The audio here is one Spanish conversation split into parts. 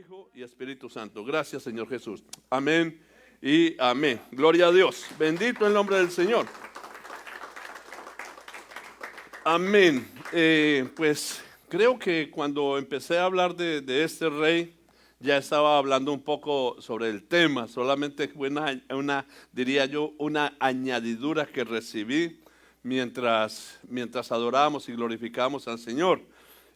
Hijo y Espíritu Santo. Gracias, Señor Jesús. Amén y amén. Gloria a Dios. Bendito el nombre del Señor. Amén. Pues creo que cuando empecé a hablar de este rey, ya estaba hablando un poco sobre el tema. Solamente fue diría yo, una añadidura que recibí mientras adorábamos y glorificábamos al Señor.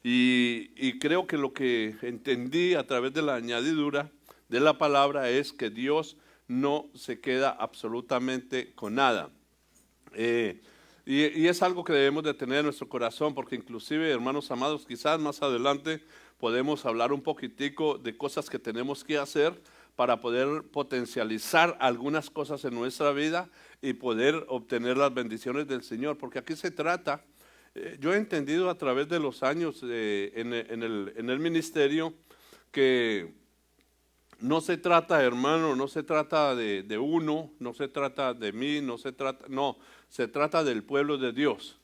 Y creo que lo que entendí a través de la añadidura de la palabra es que Dios no se queda absolutamente con nada. Y es algo que debemos de tener en nuestro corazón, porque inclusive, hermanos amados, quizás más adelante podemos hablar un poquitico de cosas que tenemos que hacer para poder potencializar algunas cosas en nuestra vida y poder obtener las bendiciones del Señor, porque aquí se trata. Yo he entendido a través de los años en el ministerio que no se trata, hermano, no se trata de uno, no se trata de mí, se trata del pueblo de Dios.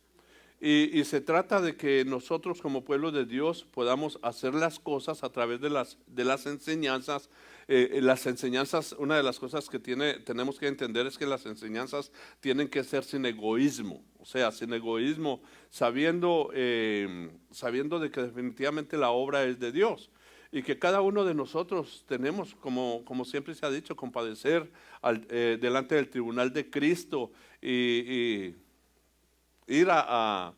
Y se trata de que nosotros como pueblo de Dios podamos hacer las cosas a través de las enseñanzas. Las enseñanzas, una de las cosas que tenemos que entender es que las enseñanzas tienen que ser sin egoísmo. O sea, sin egoísmo, sabiendo de que definitivamente la obra es de Dios. Y que cada uno de nosotros tenemos, como siempre se ha dicho, compadecer delante del tribunal de Cristo y ir a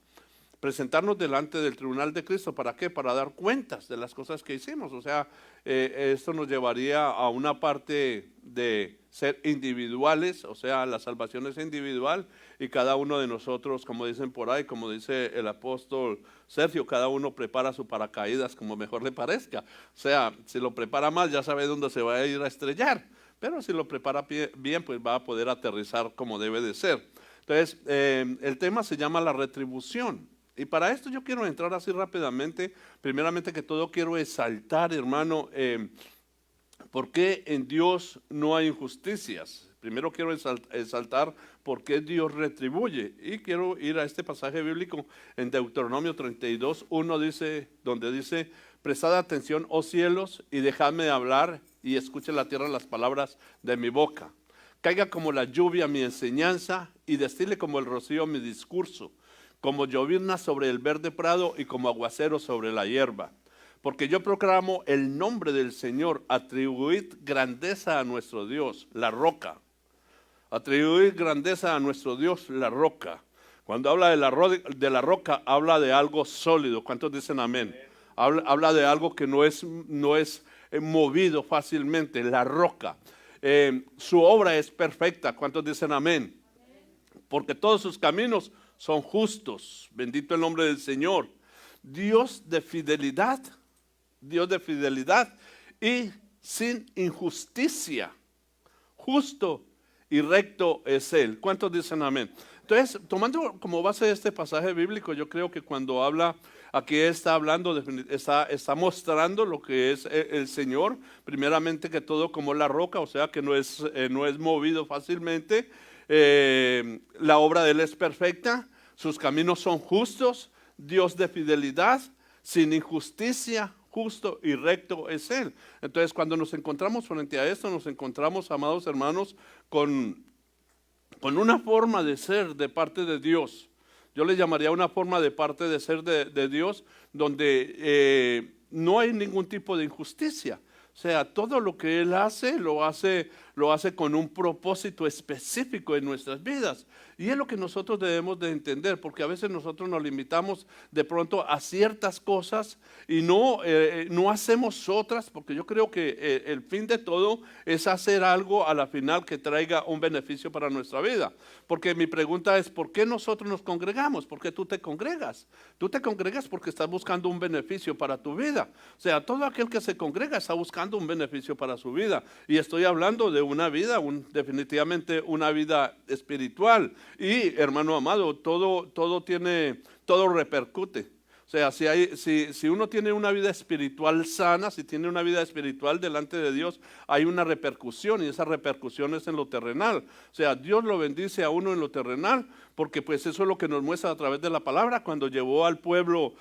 presentarnos delante del tribunal de Cristo. ¿Para qué? Para dar cuentas de las cosas que hicimos. O sea, esto nos llevaría a una parte de ser individuales, o sea, la salvación es individual y cada uno de nosotros, como dicen por ahí, como dice el apóstol Sergio, cada uno prepara su paracaídas como mejor le parezca. O sea, si lo prepara mal ya sabe dónde se va a ir a estrellar, pero si lo prepara bien, pues va a poder aterrizar como debe de ser. Entonces, el tema se llama la retribución. Y para esto yo quiero entrar así rápidamente. Primeramente que todo quiero exaltar, hermano, ¿por qué en Dios no hay injusticias? Primero quiero exaltar por qué Dios retribuye. Y quiero ir a este pasaje bíblico en Deuteronomio 32:1 donde dice: prestad atención, oh cielos, y dejadme hablar, y escuche la tierra las palabras de mi boca. Caiga como la lluvia mi enseñanza, y destile como el rocío mi discurso, como llovizna sobre el verde prado y como aguacero sobre la hierba. Porque yo proclamo el nombre del Señor, atribuid grandeza a nuestro Dios, la roca. Atribuid grandeza a nuestro Dios, la roca. Cuando habla de la roca, habla de algo sólido. ¿Cuántos dicen amén? Habla de algo que no es movido fácilmente, la roca. Su obra es perfecta. ¿Cuántos dicen amén? Porque todos sus caminos son justos. Bendito el nombre del Señor. Dios de fidelidad y sin injusticia. Justo y recto es Él. ¿Cuántos dicen amén? Entonces, tomando como base este pasaje bíblico, yo creo que cuando habla, aquí está hablando, está mostrando lo que es el Señor. Primeramente que todo como la roca, o sea que no es movido fácilmente. La obra de Él es perfecta, sus caminos son justos, Dios de fidelidad, sin injusticia, justo y recto es Él. Entonces, cuando nos encontramos frente a esto, nos encontramos, amados hermanos, con una forma de ser de parte de Dios. Yo le llamaría una forma de parte de ser de Dios donde no hay ningún tipo de injusticia. O sea, todo lo que Él hace, lo hace con un propósito específico en nuestras vidas. Y es lo que nosotros debemos de entender, porque a veces nosotros nos limitamos de pronto a ciertas cosas y no hacemos otras, porque yo creo que el fin de todo es hacer algo a la final que traiga un beneficio para nuestra vida. Porque mi pregunta es, ¿por qué nosotros nos congregamos? ¿Por qué tú te congregas? Tú te congregas porque estás buscando un beneficio para tu vida. O sea, todo aquel que se congrega está buscando un beneficio para su vida. Y estoy hablando de una vida, definitivamente una vida espiritual. Y hermano amado, todo repercute. O sea, si uno tiene una vida espiritual sana, si tiene una vida espiritual delante de Dios, hay una repercusión y esa repercusión es en lo terrenal. O sea, Dios lo bendice a uno en lo terrenal, porque pues eso es lo que nos muestra a través de la palabra cuando llevó al pueblo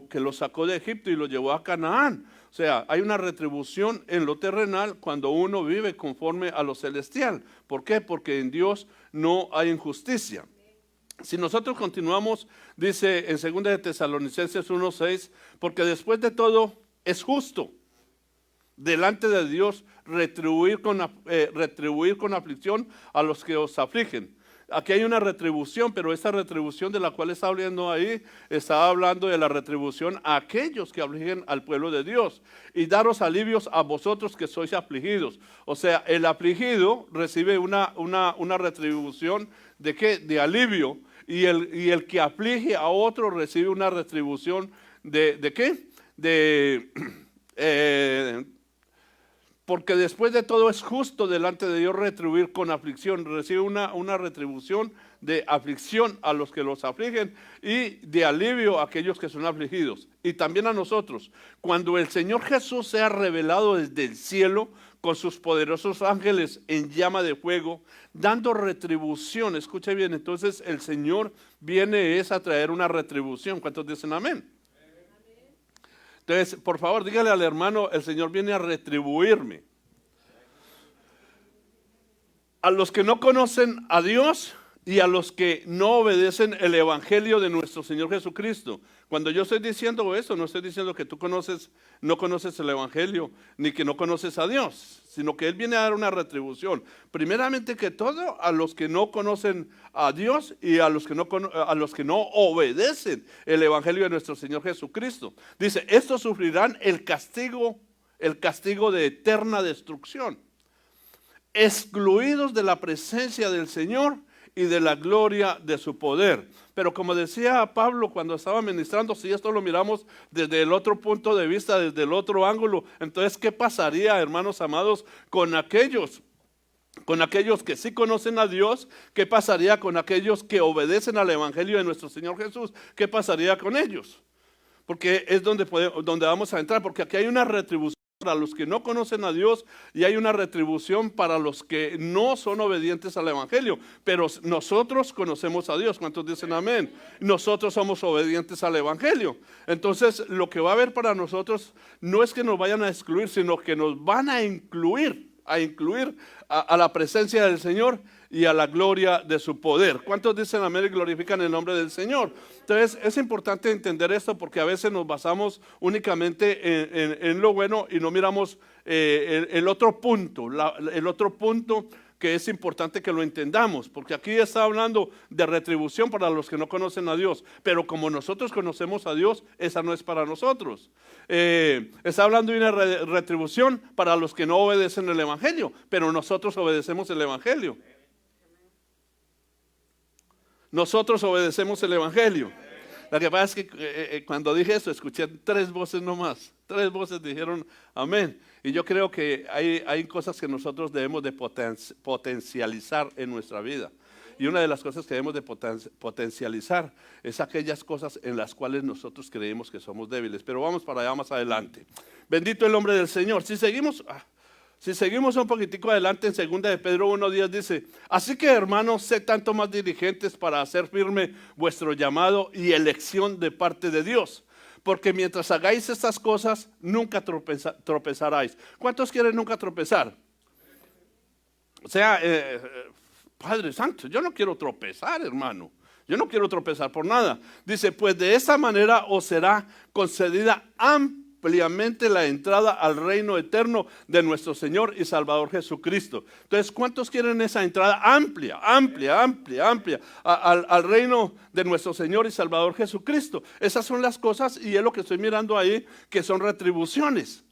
que lo sacó de Egipto y lo llevó a Canaán. O sea, hay una retribución en lo terrenal cuando uno vive conforme a lo celestial. ¿Por qué? Porque en Dios no hay injusticia. Si nosotros continuamos, dice en 2 de Tesalonicenses 1:6, porque después de todo es justo delante de Dios retribuir con aflicción a los que os afligen. Aquí hay una retribución, pero esta retribución de la cual está hablando ahí, está hablando de la retribución a aquellos que afligen al pueblo de Dios y daros alivios a vosotros que sois afligidos. O sea, el afligido recibe una retribución ¿de qué? De alivio, y el que aflige a otro recibe una retribución ¿de qué? Porque después de todo es justo delante de Dios retribuir con aflicción. Recibe una retribución de aflicción a los que los afligen y de alivio a aquellos que son afligidos. Y también a nosotros, cuando el Señor Jesús sea revelado desde el cielo con sus poderosos ángeles en llama de fuego, dando retribución. Escuche bien, entonces el Señor viene a traer una retribución. ¿Cuántos dicen amén? Entonces, por favor, dígale al hermano, el Señor viene a retribuirme. A los que no conocen a Dios y a los que no obedecen el evangelio de nuestro Señor Jesucristo. Cuando yo estoy diciendo eso, no estoy diciendo que tú no conoces el evangelio, ni que no conoces a Dios, sino que Él viene a dar una retribución. Primeramente que todo, a los que no conocen a Dios y a los que no obedecen el evangelio de nuestro Señor Jesucristo. Dice, estos sufrirán el castigo de eterna destrucción, excluidos de la presencia del Señor y de la gloria de su poder. Pero como decía Pablo cuando estaba ministrando, si esto lo miramos desde el otro punto de vista, desde el otro ángulo, entonces ¿qué pasaría, hermanos amados, con aquellos que sí conocen a Dios? ¿Qué pasaría con aquellos que obedecen al evangelio de nuestro Señor Jesús? ¿Qué pasaría con ellos? Porque es donde vamos a entrar, porque aquí hay una retribución para los que no conocen a Dios y hay una retribución para los que no son obedientes al evangelio. Pero nosotros conocemos a Dios. ¿Cuántos dicen amén? Nosotros somos obedientes al evangelio. Entonces lo que va a haber para nosotros no es que nos vayan a excluir, sino que nos van a incluir a la presencia del Señor y a la gloria de su poder. ¿Cuántos dicen amén y glorifican el nombre del Señor? Entonces es importante entender esto, porque a veces nos basamos únicamente en lo bueno y no miramos el otro punto, que es importante que lo entendamos, porque aquí está hablando de retribución para los que no conocen a Dios, pero como nosotros conocemos a Dios, esa no es para nosotros. Está hablando de una retribución para los que no obedecen el evangelio, pero nosotros obedecemos el evangelio. Nosotros obedecemos el evangelio. Lo que pasa es que cuando dije eso, escuché 3 voces nomás. 3 voces dijeron amén. Y yo creo que hay cosas que nosotros debemos de potencializar en nuestra vida. Y una de las cosas que debemos de potencializar es aquellas cosas en las cuales nosotros creemos que somos débiles. Pero vamos para allá más adelante. Bendito el nombre del Señor. Si seguimos un poquitico adelante, en 2 de Pedro 1:10 dice, así que hermanos, sed tanto más diligentes para hacer firme vuestro llamado y elección de parte de Dios. Porque mientras hagáis estas cosas, nunca tropezaráis. ¿Cuántos quieren nunca tropezar? O sea, Padre Santo, yo no quiero tropezar, hermano. Yo no quiero tropezar por nada. Dice, pues de esa manera os será concedida ampliamente la entrada al reino eterno de nuestro Señor y Salvador Jesucristo. Entonces, ¿cuántos quieren esa entrada amplia al reino de nuestro Señor y Salvador Jesucristo? Esas son las cosas, y es lo que estoy mirando ahí, que son retribuciones.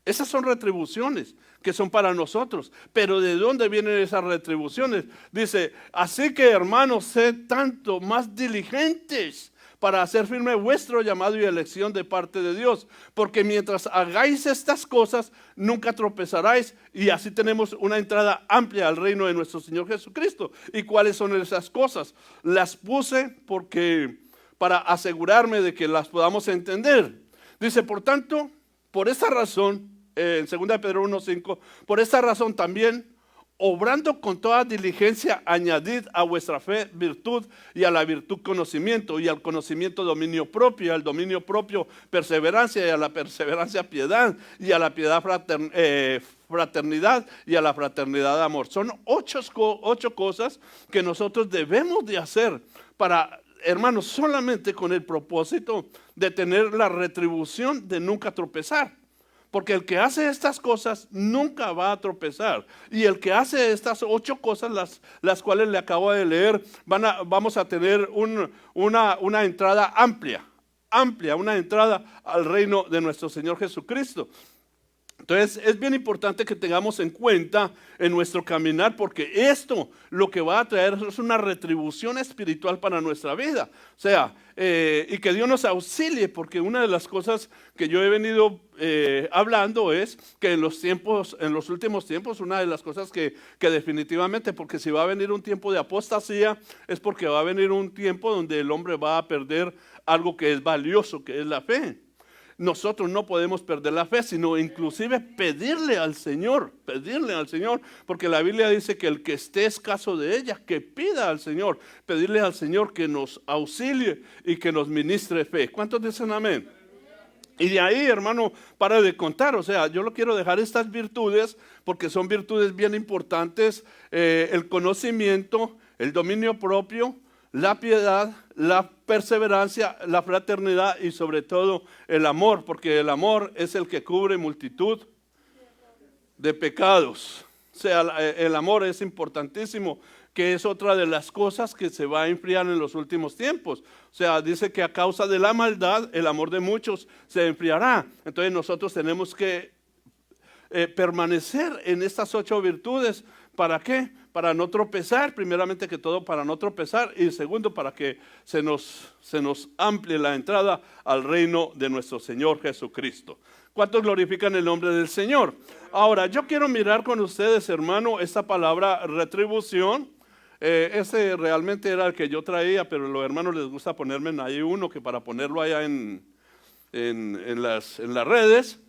Esas son retribuciones que son para nosotros. Pero ¿de dónde vienen esas retribuciones? Dice, así que hermanos, sed tanto más diligentes para hacer firme vuestro llamado y elección de parte de Dios, porque mientras hagáis estas cosas, nunca tropezaráis, y así tenemos una entrada amplia al reino de nuestro Señor Jesucristo. ¿Y cuáles son esas cosas? Las puse porque para asegurarme de que las podamos entender. Dice, por tanto, por esta razón, en 2 Pedro 1:5, por esta razón también, obrando con toda diligencia, añadid a vuestra fe virtud, y a la virtud conocimiento, y al conocimiento dominio propio, y al dominio propio perseverancia, y a la perseverancia piedad, y a la piedad fraternidad, y a la fraternidad amor. Son 8 cosas que nosotros debemos de hacer para, hermanos, solamente con el propósito de tener la retribución de nunca tropezar. Porque el que hace estas cosas nunca va a tropezar. Y el que hace estas 8 cosas, las cuales le acabo de leer, vamos a tener una entrada amplia, una entrada al reino de nuestro Señor Jesucristo. Entonces es bien importante que tengamos en cuenta en nuestro caminar, porque esto lo que va a traer es una retribución espiritual para nuestra vida. O sea, y que Dios nos auxilie, porque una de las cosas que yo he venido hablando es que en los últimos tiempos, una de las cosas que definitivamente, porque si va a venir un tiempo de apostasía, es porque va a venir un tiempo donde el hombre va a perder algo que es valioso, que es la fe. Nosotros no podemos perder la fe, sino inclusive pedirle al Señor, porque la Biblia dice que el que esté escaso de ella, que pida al Señor, pedirle al Señor que nos auxilie y que nos ministre fe. ¿Cuántos dicen amén? Y de ahí, hermano, para de contar. O sea, yo lo quiero dejar estas virtudes, porque son virtudes bien importantes: el conocimiento, el dominio propio, la piedad, la perseverancia, la fraternidad y sobre todo el amor, porque el amor es el que cubre multitud de pecados. O sea, el amor es importantísimo, que es otra de las cosas que se va a enfriar en los últimos tiempos. O sea, dice que a causa de la maldad, el amor de muchos se enfriará. Entonces nosotros tenemos que permanecer en estas 8 virtudes. ¿Para qué? Para no tropezar, primeramente que todo, para no tropezar, y segundo, para que se nos amplíe la entrada al reino de nuestro Señor Jesucristo. ¿Cuántos glorifican el nombre del Señor? Ahora, yo quiero mirar con ustedes, hermano, esta palabra retribución. Ese realmente era el que yo traía, pero a los hermanos les gusta ponerme ahí uno, que para ponerlo allá en las redes.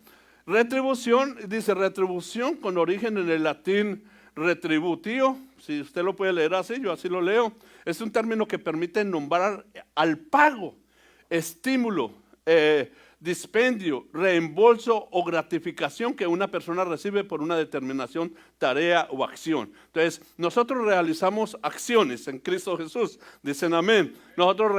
Retribución, dice retribución con origen en el latín retributio, si usted lo puede leer así, yo así lo leo. Es un término que permite nombrar al pago, estímulo, dispendio, reembolso o gratificación que una persona recibe por una determinación, tarea o acción. Entonces, nosotros realizamos acciones en Cristo Jesús, dicen amén. Nosotros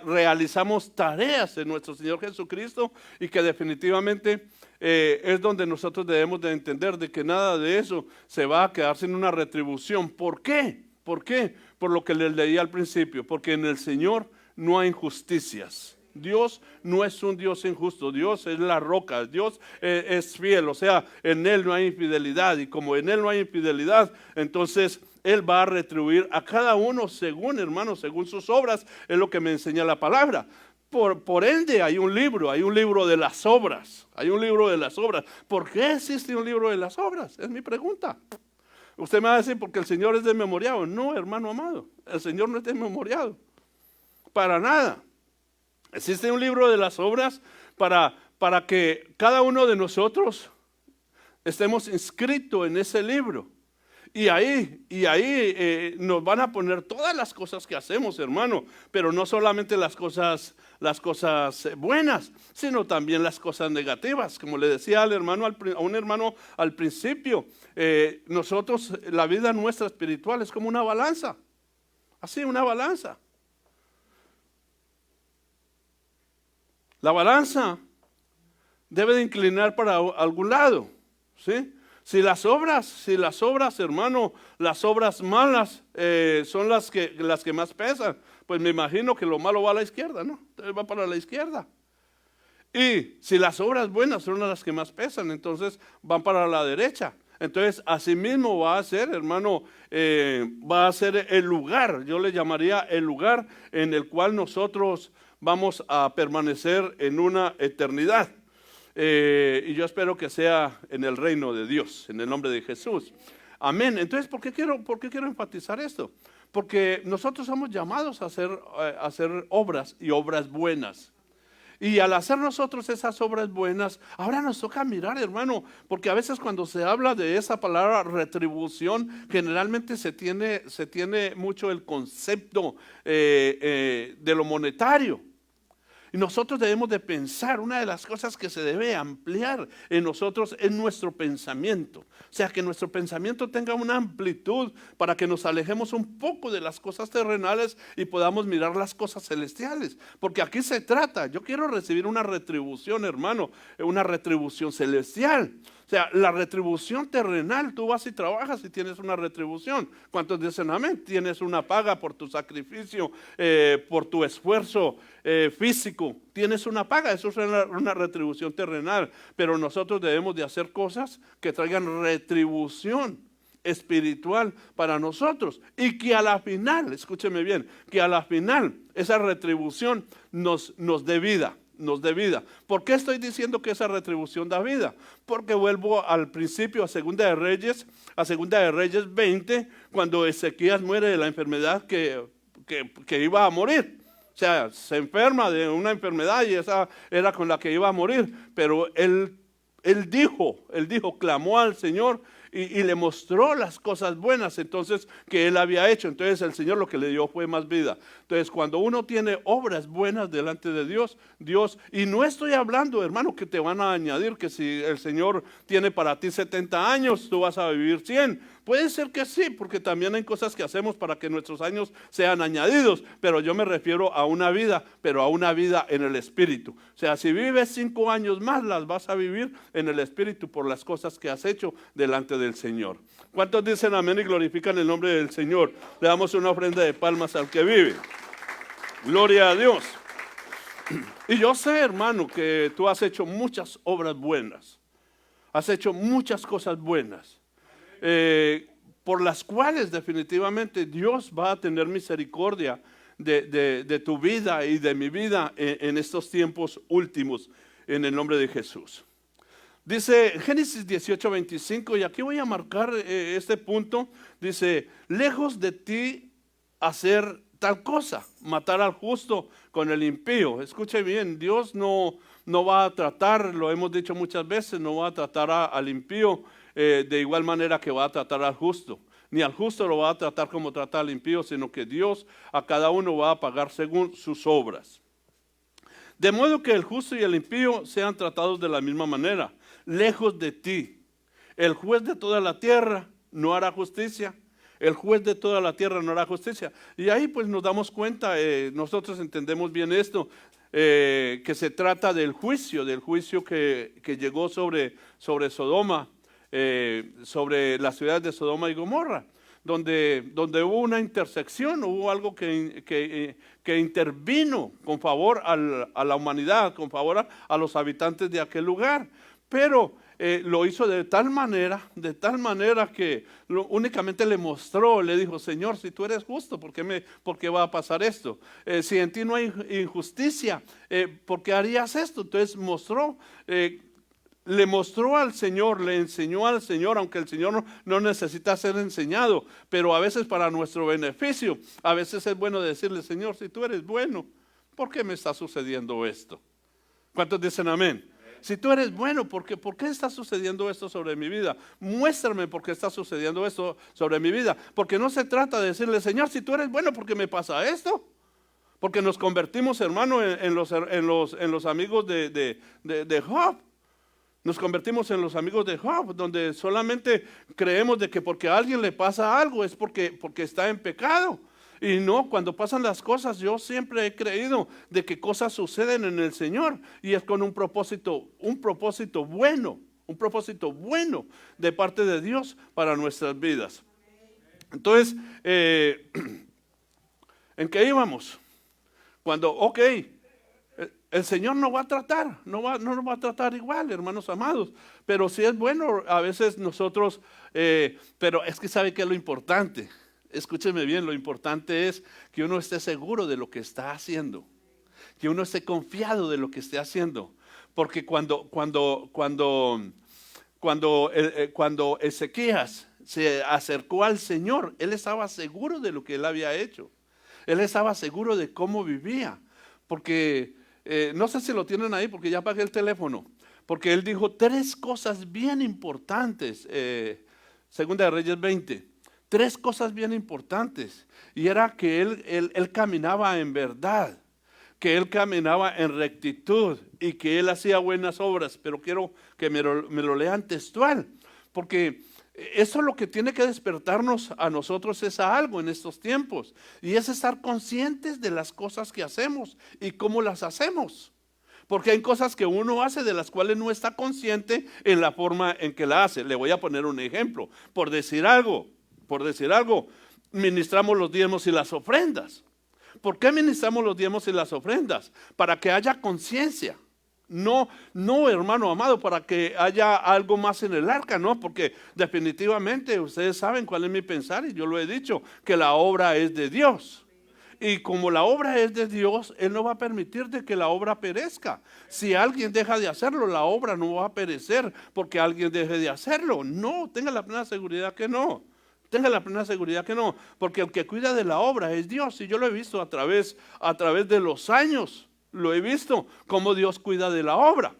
realizamos tareas en nuestro Señor Jesucristo, y que definitivamente es donde nosotros debemos de entender de que nada de eso se va a quedar sin una retribución. ¿Por qué? ¿Por qué? Por lo que les leí al principio, porque en el Señor no hay injusticias. Dios no es un Dios injusto, Dios es la roca, Dios es fiel, o sea, en Él no hay infidelidad, y como en Él no hay infidelidad, entonces Él va a retribuir a cada uno según, hermanos, según sus obras. Es lo que me enseña la palabra. Por ende hay un libro de las obras, ¿Por qué existe un libro de las obras? Es mi pregunta. Usted me va a decir, porque el Señor es desmemoriado. No, hermano amado, el Señor no es desmemoriado, para nada. Existe un libro de las obras para que cada uno de nosotros estemos inscritos en ese libro. Y ahí nos van a poner todas las cosas que hacemos, hermano, pero no solamente las cosas buenas, sino también las cosas negativas. Como le decía a un hermano al principio, nosotros, la vida nuestra espiritual es como una balanza, así, una balanza. La balanza debe de inclinar para algún lado, ¿sí? Si las obras, hermano, las obras malas son las que más pesan, pues me imagino que lo malo va a la izquierda, ¿no? Entonces va para la izquierda. Y si las obras buenas son las que más pesan, entonces van para la derecha. Entonces, así mismo va a ser, hermano, va a ser el lugar, yo le llamaría el lugar en el cual nosotros vamos a permanecer en una eternidad. Y yo espero que sea en el reino de Dios, en el nombre de Jesús. Amén. Entonces, ¿por qué quiero enfatizar esto? Porque nosotros somos llamados a hacer obras y obras buenas. Y al hacer nosotros esas obras buenas, ahora nos toca mirar, hermano, porque a veces cuando se habla de esa palabra retribución, generalmente se tiene mucho el concepto de lo monetario. Y nosotros debemos de pensar, una de las cosas que se debe ampliar en nosotros es nuestro pensamiento. O sea, que nuestro pensamiento tenga una amplitud para que nos alejemos un poco de las cosas terrenales y podamos mirar las cosas celestiales. Porque aquí se trata, yo quiero recibir una retribución, hermano, una retribución celestial. O sea, la retribución terrenal, tú vas y trabajas y tienes una retribución. ¿Cuántos dicen amén? Tienes una paga por tu sacrificio, por tu esfuerzo físico. Tienes una paga, eso es una retribución terrenal. Pero nosotros debemos de hacer cosas que traigan retribución espiritual para nosotros. Y que a la final, escúcheme bien, que a la final esa retribución nos dé vida. Nos dé vida. ¿Por qué estoy diciendo que esa retribución da vida? Porque vuelvo al principio, a Segunda de Reyes 20, cuando Ezequías muere de la enfermedad que iba a morir. O sea, se enferma de una enfermedad y esa era con la que iba a morir. Pero él dijo, clamó al Señor y le mostró las cosas buenas entonces que él había hecho. Entonces el Señor lo que le dio fue más vida. Entonces cuando uno tiene obras buenas delante de Dios, y no estoy hablando, hermano, que te van a añadir que si el Señor tiene para ti 70 años, tú vas a vivir 100. Puede ser que sí, porque también hay cosas que hacemos para que nuestros años sean añadidos, pero yo me refiero a una vida, pero a una vida en el Espíritu. O sea, si vives 5 años más, las vas a vivir en el Espíritu por las cosas que has hecho delante del Señor. ¿Cuántos dicen amén y glorifican el nombre del Señor? Le damos una ofrenda de palmas al que vive. Gloria a Dios. Y yo sé, hermano, que tú has hecho muchas obras buenas. Has hecho muchas cosas buenas. Por las cuales definitivamente Dios va a tener misericordia de tu vida y de mi vida en estos tiempos últimos, en el nombre de Jesús. Dice Génesis 18:25, y aquí voy a marcar este punto. Dice, lejos de ti hacer tal cosa, matar al justo con el impío. Escuche bien, Dios no va a tratar, lo hemos dicho muchas veces, no va a tratar al impío de igual manera que va a tratar al justo. Ni al justo lo va a tratar como trata al impío, sino que Dios a cada uno va a pagar según sus obras. De modo que el justo y el impío sean tratados de la misma manera, lejos de ti. El juez de toda la tierra no hará justicia. El juez de toda la tierra no hará justicia. Y ahí pues nos damos cuenta, nosotros entendemos bien esto, que se trata del juicio que llegó sobre Sodoma, sobre las ciudades de Sodoma y Gomorra, donde hubo una intersección, hubo algo que intervino con favor a la humanidad, con favor a los habitantes de aquel lugar, pero lo hizo de tal manera que únicamente le mostró, le dijo, Señor, si tú eres justo, ¿por qué va a pasar esto? Si en ti no hay injusticia, ¿por qué harías esto? Entonces le mostró al Señor, le enseñó al Señor, aunque el Señor no necesita ser enseñado, pero a veces para nuestro beneficio, a veces es bueno decirle, Señor, si tú eres bueno, ¿por qué me está sucediendo esto? ¿Cuántos dicen amén? Si tú eres bueno, ¿por qué está sucediendo esto sobre mi vida? Muéstrame por qué está sucediendo esto sobre mi vida. Porque no se trata de decirle, Señor, si tú eres bueno, ¿por qué me pasa esto? Porque nos convertimos, hermano, en los amigos de Job. Nos convertimos en los amigos de Job, donde solamente creemos de que porque a alguien le pasa algo es porque está en pecado. Y no, cuando pasan las cosas, yo siempre he creído de que cosas suceden en el Señor y es con un propósito bueno de parte de Dios para nuestras vidas. Entonces, ¿en qué íbamos? Cuando, el Señor no va a tratar, no nos va a tratar igual, hermanos amados, pero sí es bueno a veces nosotros, pero es que ¿sabe qué es lo importante? Escúcheme bien, lo importante es que uno esté seguro de lo que está haciendo, que uno esté confiado de lo que esté haciendo, porque cuando Ezequías se acercó al Señor, él estaba seguro de lo que él había hecho. Él estaba seguro de cómo vivía. Porque, no sé si lo tienen ahí porque ya apagué el teléfono. Porque él dijo 3 cosas bien importantes. Segunda de Reyes 20. 3 cosas bien importantes. Y era que él caminaba en verdad, que él caminaba en rectitud y que él hacía buenas obras. Pero quiero que me lo lean textual, porque eso es lo que tiene que despertarnos a nosotros, es a algo en estos tiempos. Y es estar conscientes de las cosas que hacemos y cómo las hacemos. Porque hay cosas que uno hace de las cuales no está consciente en la forma en que la hace. Le voy a poner un ejemplo. Por decir algo, ministramos los diezmos y las ofrendas. ¿Por qué ministramos los diezmos y las ofrendas? Para que haya conciencia. No, hermano amado, para que haya algo más en el arca, no, porque definitivamente ustedes saben cuál es mi pensar y yo lo he dicho, que la obra es de Dios. Y como la obra es de Dios, Él no va a permitir de que la obra perezca. Si alguien deja de hacerlo, la obra no va a perecer porque alguien deje de hacerlo. No, tenga la plena seguridad que no. Tenga la plena seguridad que no, porque el que cuida de la obra es Dios. Y yo lo he visto a través de los años. Lo he visto cómo Dios cuida de la obra.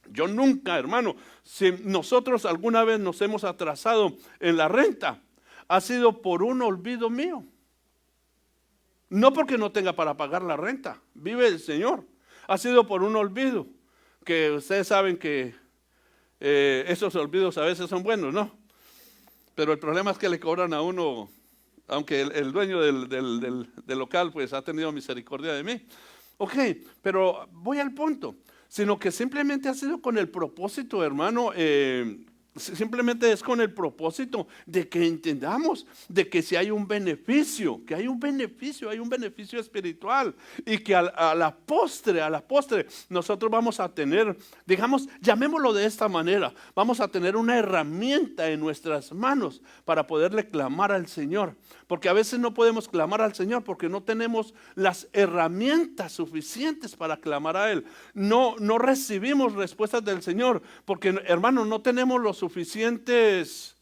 Yo nunca, hermano, si nosotros alguna vez nos hemos atrasado en la renta, ha sido por un olvido mío. No porque no tenga para pagar la renta, vive el Señor. Ha sido por un olvido, que ustedes saben que esos olvidos a veces son buenos, ¿no? Pero el problema es que le cobran a uno, aunque el dueño del local pues ha tenido misericordia de mí. Ok, pero voy al punto, sino que simplemente ha sido con el propósito, hermano, simplemente es con el propósito de que entendamos de que si hay un beneficio, hay un beneficio espiritual y que a la postre nosotros vamos a tener, digamos, llamémoslo de esta manera, vamos a tener una herramienta en nuestras manos para poderle clamar al Señor, porque a veces no podemos clamar al Señor porque no tenemos las herramientas suficientes para clamar a Él, no recibimos respuestas del Señor porque, hermano, no tenemos los suficientes,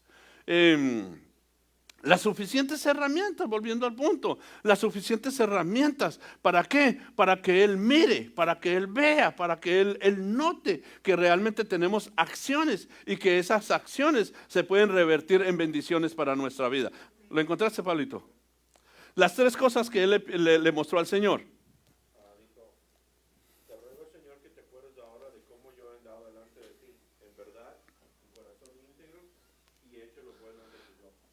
las suficientes herramientas, volviendo al punto, las suficientes herramientas, ¿para qué? Para que Él mire, para que Él vea, para que Él note que realmente tenemos acciones y que esas acciones se pueden revertir en bendiciones para nuestra vida. ¿Lo encontraste, Pablito? Las 3 cosas que Él le mostró al Señor.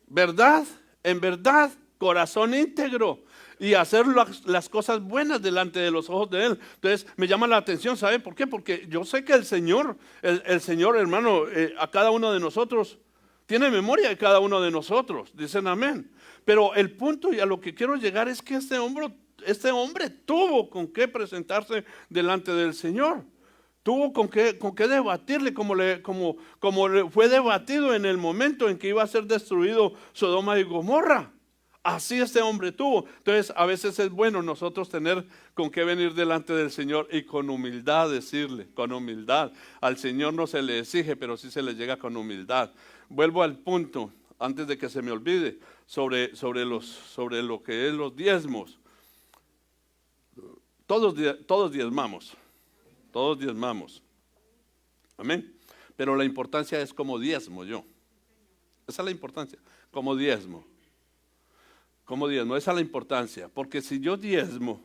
¿Verdad? En verdad, corazón íntegro y hacer las cosas buenas delante de los ojos de Él. Entonces me llama la atención, ¿sabe por qué? Porque yo sé que el Señor, hermano, a cada uno de nosotros, tiene memoria de cada uno de nosotros, dicen amén. Pero el punto y a lo que quiero llegar es que este hombre tuvo con qué presentarse delante del Señor. Tuvo con qué debatirle como fue debatido en el momento en que iba a ser destruido Sodoma y Gomorra. Así este hombre tuvo. Entonces a veces es bueno nosotros tener con qué venir delante del Señor y con humildad decirle, con humildad. Al Señor no se le exige, pero sí se le llega con humildad. Vuelvo al punto, antes de que se me olvide, sobre lo que es los diezmos. Todos diezmamos. Todos diezmamos. Amén. Pero la importancia es como diezmo yo. Esa es la importancia. Como diezmo. Esa es la importancia. Porque si yo diezmo,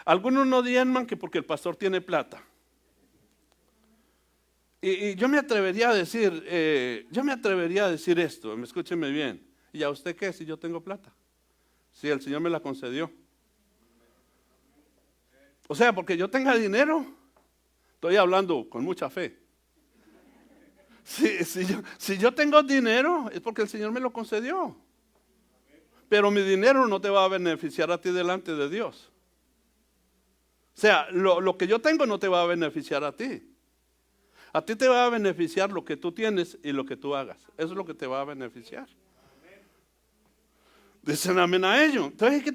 algunos no diezman que porque el pastor tiene plata. Y yo me atrevería a decir, esto, escúcheme bien. ¿Y a usted qué si yo tengo plata? Si el Señor me la concedió. O sea, porque yo tenga dinero, estoy hablando con mucha fe. Si yo tengo dinero, es porque el Señor me lo concedió. Pero mi dinero no te va a beneficiar a ti delante de Dios. O sea, lo que yo tengo no te va a beneficiar a ti. A ti te va a beneficiar lo que tú tienes y lo que tú hagas. Eso es lo que te va a beneficiar. Dicen amén a ello. Entonces hay que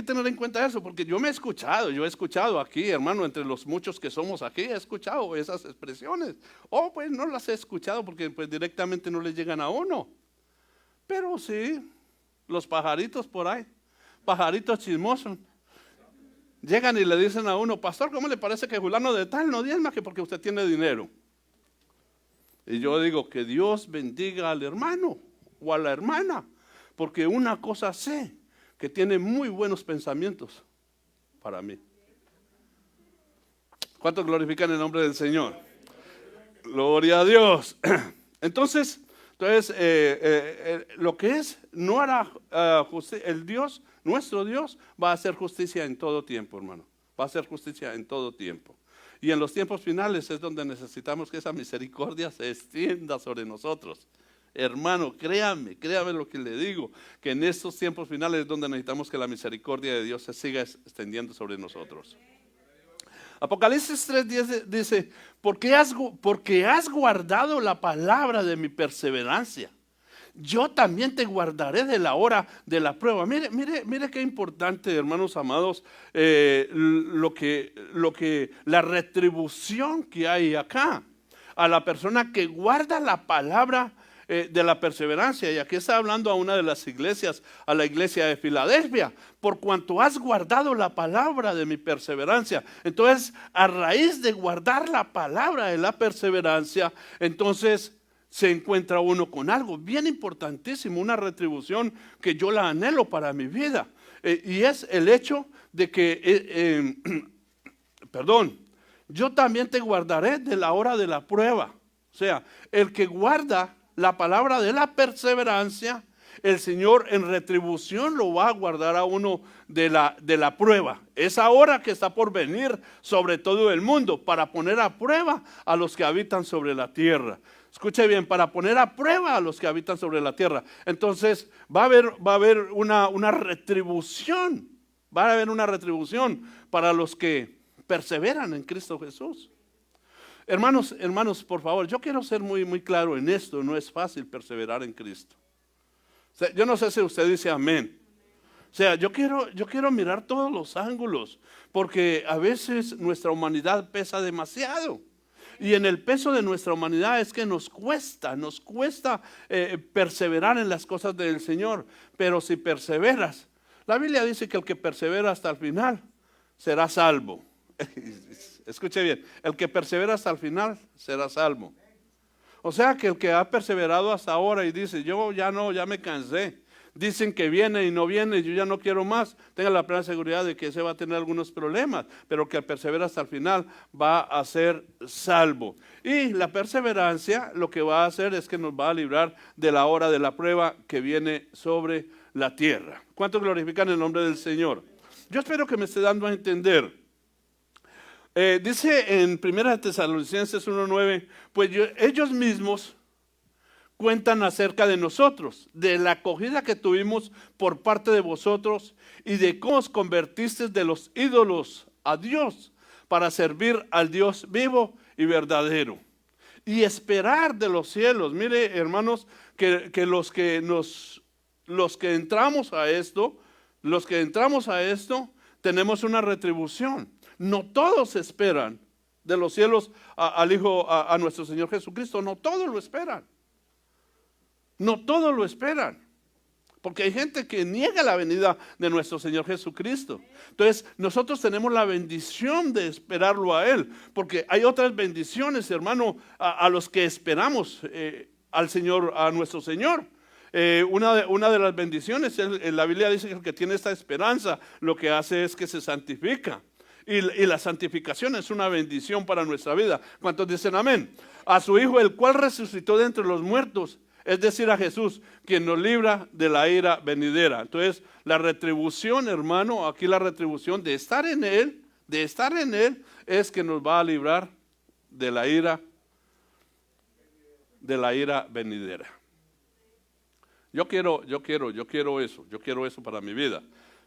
tener en cuenta eso, porque yo he escuchado aquí, hermano, entre los muchos que somos aquí, he escuchado esas expresiones. Pues no las he escuchado porque pues directamente no les llegan a uno. Pero sí, los pajaritos por ahí, pajaritos chismosos, llegan y le dicen a uno: pastor, ¿cómo le parece que fulano de tal no diezma que porque usted tiene dinero? Y yo digo: que Dios bendiga al hermano o a la hermana, porque una cosa sé, que tiene muy buenos pensamientos para mí. ¿Cuántos glorifican el nombre del Señor? Gloria a Dios. Entonces, lo que es, no hará justicia. El Dios, nuestro Dios, va a hacer justicia en todo tiempo, hermano. Va a hacer justicia en todo tiempo. Y en los tiempos finales es donde necesitamos que esa misericordia se extienda sobre nosotros. Hermano, créame lo que le digo, que en estos tiempos finales es donde necesitamos que la misericordia de Dios se siga extendiendo sobre nosotros. Apocalipsis 3:10 dice: porque has guardado la palabra de mi perseverancia, yo también te guardaré de la hora de la prueba. Mire qué importante, hermanos amados, la retribución que hay acá a la persona que guarda la palabra de la perseverancia. Y aquí está hablando a una de las iglesias, a la iglesia de Filadelfia: por cuanto has guardado la palabra de mi perseverancia. Entonces, a raíz de guardar la palabra de la perseverancia, entonces se encuentra uno con algo bien importantísimo, una retribución que yo la anhelo para mi vida, y es el hecho de que yo también te guardaré de la hora de la prueba. O sea, el que guarda la palabra de la perseverancia, el Señor en retribución lo va a guardar a uno de la prueba. Esa hora que está por venir sobre todo el mundo, para poner a prueba a los que habitan sobre la tierra. Escuche bien: para poner a prueba a los que habitan sobre la tierra. Entonces va a haber una retribución. Va a haber una retribución para los que perseveran en Cristo Jesús. Hermanos, por favor, yo quiero ser muy, muy claro en esto. No es fácil perseverar en Cristo. O sea, yo no sé si usted dice amén. O sea, yo quiero mirar todos los ángulos, porque a veces nuestra humanidad pesa demasiado. Y en el peso de nuestra humanidad es que nos cuesta perseverar en las cosas del Señor. Pero si perseveras, la Biblia dice que el que persevera hasta el final será salvo. Escuche bien: el que persevera hasta el final será salvo. O sea, que el que ha perseverado hasta ahora y dice: yo ya me cansé, dicen que viene y no viene, yo ya no quiero más, tenga la plena seguridad de que ese va a tener algunos problemas, pero que al perseverar hasta el final va a ser salvo. Y la perseverancia lo que va a hacer es que nos va a librar de la hora de la prueba que viene sobre la tierra. ¿Cuántos glorifican el nombre del Señor? Yo espero que me esté dando a entender. Dice en 1 Tesalonicenses 1:9: pues ellos mismos cuentan acerca de nosotros, de la acogida que tuvimos por parte de vosotros y de cómo os convertisteis de los ídolos a Dios para servir al Dios vivo y verdadero, y esperar de los cielos. Mire, hermanos, que los que entramos a esto, tenemos una retribución. No todos esperan de los cielos al Hijo, a nuestro Señor Jesucristo. No todos lo esperan. No todos lo esperan. Porque hay gente que niega la venida de nuestro Señor Jesucristo. Entonces, nosotros tenemos la bendición de esperarlo a Él. Porque hay otras bendiciones, hermano, a los que esperamos al Señor, a nuestro Señor. Una de las bendiciones, la Biblia dice que el que tiene esta esperanza, lo que hace es que se santifica. Y la santificación es una bendición para nuestra vida. ¿Cuántos dicen amén? A su Hijo, el cual resucitó de entre los muertos, es decir, a Jesús, quien nos libra de la ira venidera. Entonces, la retribución, hermano, aquí la retribución de estar en Él, es que nos va a librar de la ira venidera. Yo quiero eso para mi vida.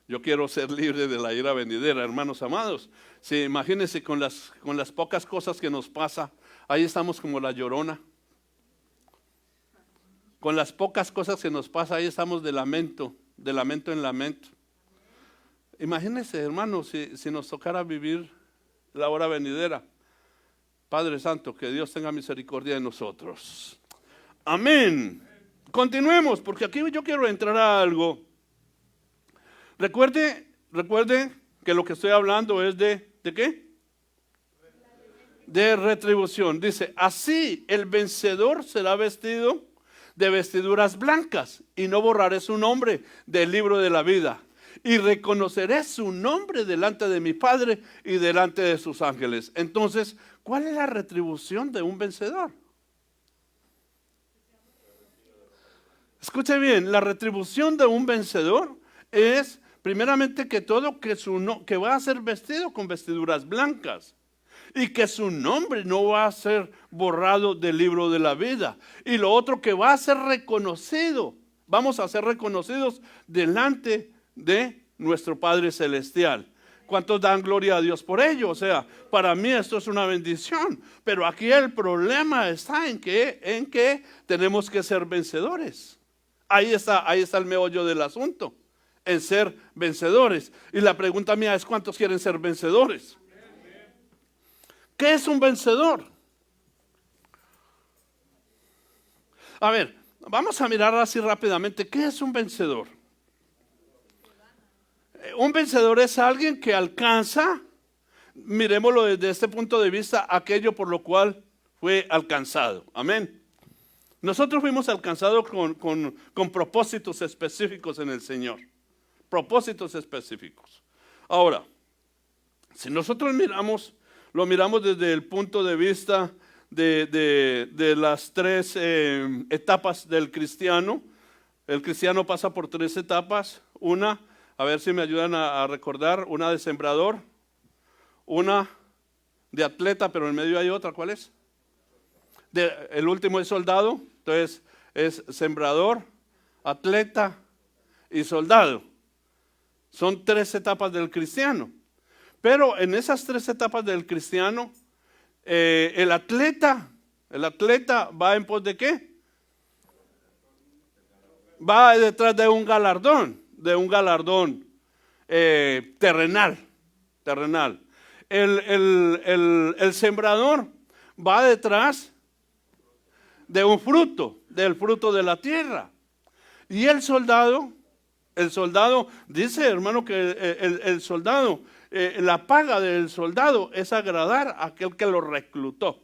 Yo quiero ser libre de la ira venidera, hermanos amados. Sí, imagínense con las pocas cosas que nos pasa, ahí estamos como la Llorona. Con las pocas cosas que nos pasa, ahí estamos de lamento. de lamento en lamento. Imagínense, hermanos, si nos tocara vivir la hora venidera. Padre Santo, que Dios tenga misericordia de nosotros. Amén. Continuemos, porque aquí yo quiero entrar a algo. Recuerde que lo que estoy hablando es ¿de qué? De retribución. Dice, así el vencedor será vestido de vestiduras blancas y no borraré su nombre del libro de la vida. Y reconoceré su nombre delante de mi Padre y delante de sus ángeles. Entonces, ¿cuál es la retribución de un vencedor? Escuche bien, la retribución de un vencedor es primeramente que va a ser vestido con vestiduras blancas y que su nombre no va a ser borrado del libro de la vida. Y lo otro, que va a ser reconocido, vamos a ser reconocidos delante de nuestro Padre Celestial. ¿Cuántos dan gloria a Dios por ello? O sea, para mí esto es una bendición, pero aquí el problema está en que tenemos que ser vencedores. Ahí está el meollo del asunto, en ser vencedores. Y la pregunta mía es, ¿cuántos quieren ser vencedores? ¿Qué es un vencedor? A ver, vamos a mirar así rápidamente. ¿Qué es un vencedor? Un vencedor es alguien que alcanza, miremoslo desde este punto de vista, aquello por lo cual fue alcanzado. Amén. Nosotros fuimos alcanzados con propósitos específicos en el Señor. Propósitos específicos. Ahora, si nosotros lo miramos desde el punto de vista de las tres etapas del cristiano. El cristiano pasa por tres etapas. Una, a ver si me ayudan a recordar, una de sembrador, una de atleta, pero en medio hay otra. ¿Cuál es? El último es soldado. Entonces es sembrador, atleta y soldado. Son tres etapas del cristiano. Pero en esas tres etapas del cristiano, el atleta va en pos de ¿qué? Va detrás de un galardón terrenal. El sembrador va detrás de un fruto, del fruto de la tierra. Y el soldado dice, hermano, que el soldado, la paga del soldado es agradar a aquel que lo reclutó.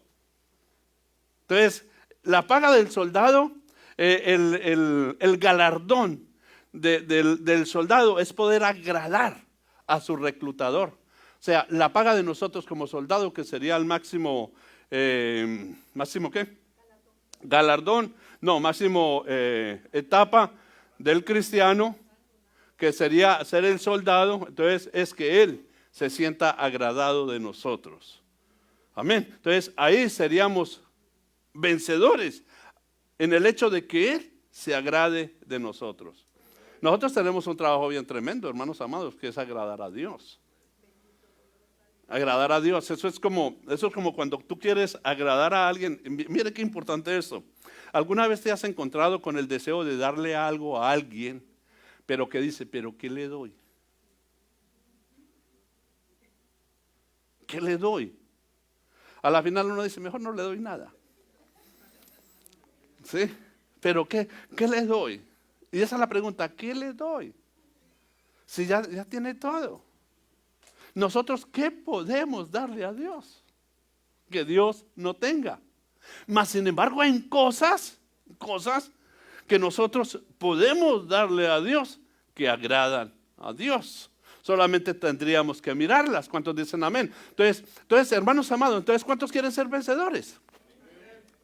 Entonces, la paga del soldado, el galardón del soldado es poder agradar a su reclutador. O sea, la paga de nosotros como soldado, que sería el máximo ¿qué? Galardón, no, máximo etapa del cristiano, que sería ser el soldado. Entonces es que Él se sienta agradado de nosotros. Amén. Entonces ahí seríamos vencedores en el hecho de que Él se agrade de nosotros. Nosotros tenemos un trabajo bien tremendo, hermanos amados, que es agradar a Dios. Agradar a Dios, eso es como cuando tú quieres agradar a alguien. Mire qué importante esto. ¿Alguna vez te has encontrado con el deseo de darle algo a alguien, pero que dice, pero qué le doy? ¿Qué le doy? A la final uno dice, mejor no le doy nada. ¿Sí? Pero ¿qué le doy? Y esa es la pregunta, ¿qué le doy? Si ya tiene todo. Nosotros, ¿qué podemos darle a Dios que Dios no tenga? Mas sin embargo hay cosas que nosotros podemos darle a Dios que agradan a Dios. Solamente tendríamos que mirarlas. ¿Cuántos dicen amén? Entonces, hermanos amados, entonces, ¿cuántos quieren ser vencedores?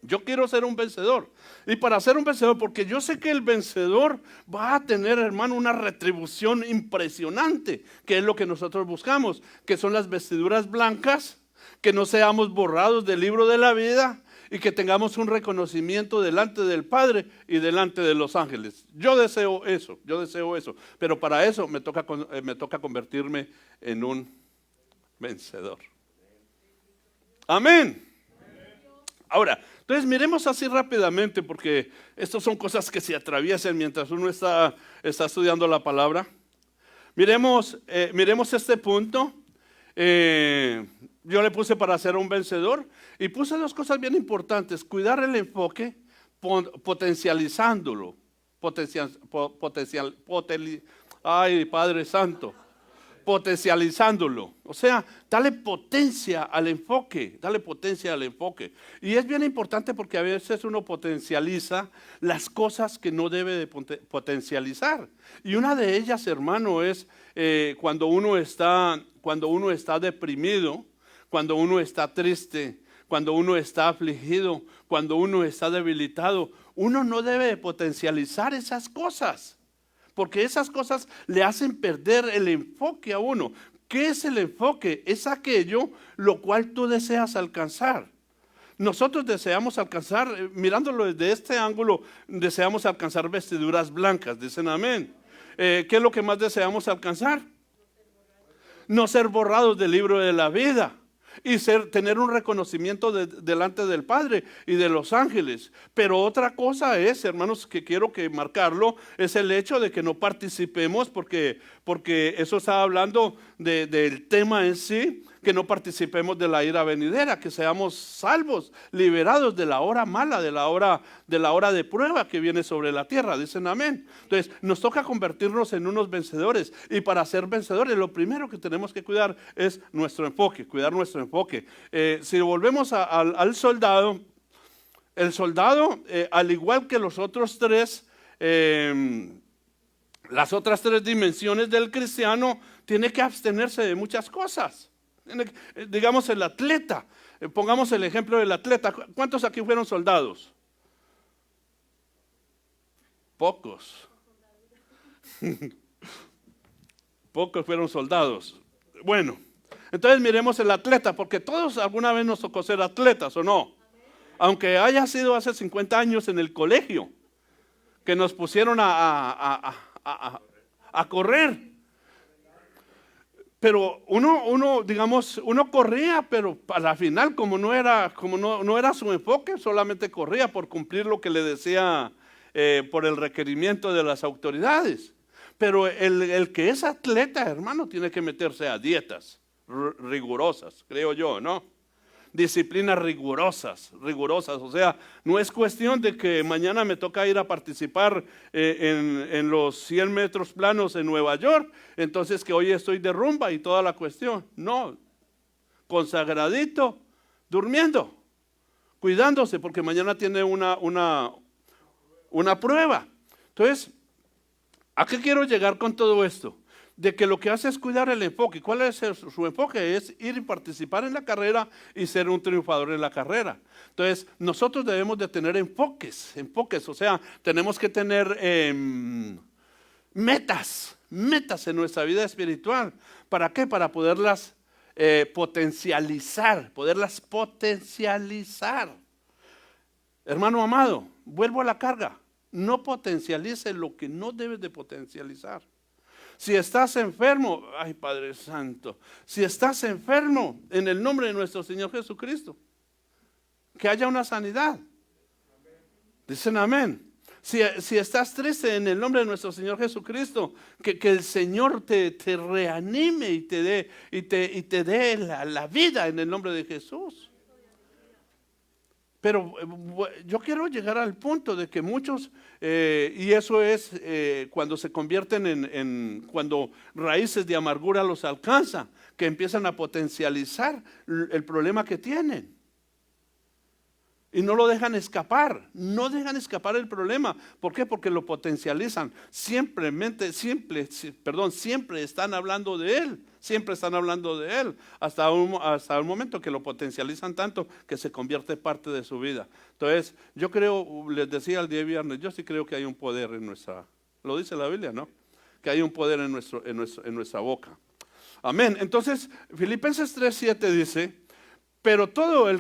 Yo quiero ser un vencedor. Y para ser un vencedor, porque yo sé que el vencedor va a tener, hermano, una retribución impresionante, que es lo que nosotros buscamos, que son las vestiduras blancas, que no seamos borrados del libro de la vida y que tengamos un reconocimiento delante del Padre y delante de los ángeles. Yo deseo eso, pero para eso me toca convertirme en un vencedor. Amén. Ahora, entonces miremos así rápidamente, porque estas son cosas que se atraviesan mientras uno está estudiando la palabra. Miremos este punto. Yo le puse para ser un vencedor y puse dos cosas bien importantes: cuidar el enfoque, potencializándolo. Ay, Padre Santo. Potencializándolo. O sea, dale potencia al enfoque, dale potencia al enfoque. Y es bien importante porque a veces uno potencializa las cosas que no debe de potencializar. Y una de ellas, hermano, es cuando uno está deprimido, cuando uno está triste, cuando uno está afligido, cuando uno está debilitado. Uno no debe de potencializar esas cosas, porque esas cosas le hacen perder el enfoque a uno. ¿Qué es el enfoque? Es aquello lo cual tú deseas alcanzar. Nosotros deseamos alcanzar, mirándolo desde este ángulo, deseamos alcanzar vestiduras blancas. Dicen amén. ¿Qué es lo que más deseamos alcanzar? No ser borrados del libro de la vida. Y tener un reconocimiento delante del Padre y de los ángeles. Pero otra cosa es, hermanos, que quiero que marcarlo, es el hecho de que no participemos, porque eso está hablando del tema en sí, que no participemos de la ira venidera, que seamos salvos, liberados de la hora mala, de la hora de prueba que viene sobre la tierra. Dicen amén. Entonces nos toca convertirnos en unos vencedores, y para ser vencedores lo primero que tenemos que cuidar es nuestro enfoque, cuidar nuestro enfoque. Si volvemos al soldado, el soldado, al igual que los otros tres, las otras tres dimensiones del cristiano, tiene que abstenerse de muchas cosas. Digamos el atleta, pongamos el ejemplo del atleta. ¿Cuántos aquí fueron soldados? Pocos. Pocos fueron soldados. Bueno, entonces miremos el atleta, porque todos alguna vez nos tocó ser atletas, ¿o no? Aunque haya sido hace 50 años en el colegio, que nos pusieron a correr. Pero uno corría, pero a la final, como no era su enfoque, solamente corría por cumplir lo que le decía por el requerimiento de las autoridades. Pero el que es atleta, hermano, tiene que meterse a dietas rigurosas, creo yo, ¿no? Disciplinas rigurosas. O sea, no es cuestión de que mañana me toca ir a participar en los 100 metros planos en Nueva York, entonces que hoy estoy de rumba y toda la cuestión. No, consagradito, durmiendo, cuidándose, porque mañana tiene una prueba. Entonces, ¿a qué quiero llegar con todo esto? De que lo que hace es cuidar el enfoque. ¿Cuál es su enfoque? Es ir y participar en la carrera y ser un triunfador en la carrera. Entonces, nosotros debemos de tener enfoques, o sea, tenemos que tener metas en nuestra vida espiritual. ¿Para qué? Para poderlas potencializar. Hermano amado, vuelvo a la carga. No potencialice lo que no debes de potencializar. Si estás enfermo, ay Padre Santo, si estás enfermo, en el nombre de nuestro Señor Jesucristo, que haya una sanidad. Dicen amén. Si estás triste, en el nombre de nuestro Señor Jesucristo, que el Señor te reanime y te dé la vida en el nombre de Jesús. Pero yo quiero llegar al punto de que muchos, y eso es cuando se convierten cuando raíces de amargura los alcanza, que empiezan a potencializar el problema que tienen. Y no lo dejan escapar, el problema. ¿Por qué? Porque lo potencializan. Siempre están hablando de él. Hasta un momento que lo potencializan tanto que se convierte parte de su vida. Entonces, yo creo, les decía el día viernes, yo sí creo que hay un poder en lo dice la Biblia, ¿no? Que hay un poder en nuestra boca. Amén. Entonces, Filipenses 3:7 dice: Pero todo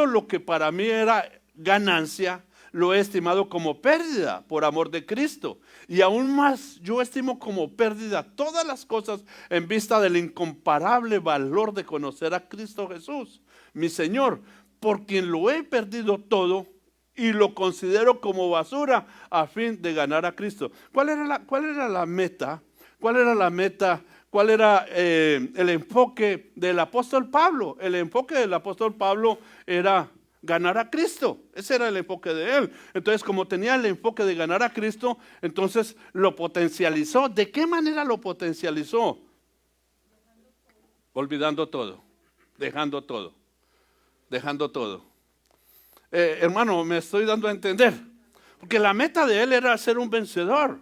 lo que para mí era ganancia, lo he estimado como pérdida por amor de Cristo. Y aún más yo estimo como pérdida todas las cosas en vista del incomparable valor de conocer a Cristo Jesús, mi Señor, por quien lo he perdido todo y lo considero como basura a fin de ganar a Cristo. ¿Cuál era la meta? ¿Cuál era la meta? ¿Cuál era el enfoque del apóstol Pablo? El enfoque del apóstol Pablo era ganar a Cristo. Ese era el enfoque de él. Entonces, como tenía el enfoque de ganar a Cristo, entonces lo potencializó. ¿De qué manera lo potencializó? Olvidando todo, dejando todo, dejando todo. Hermano, me estoy dando a entender. Porque la meta de él era ser un vencedor.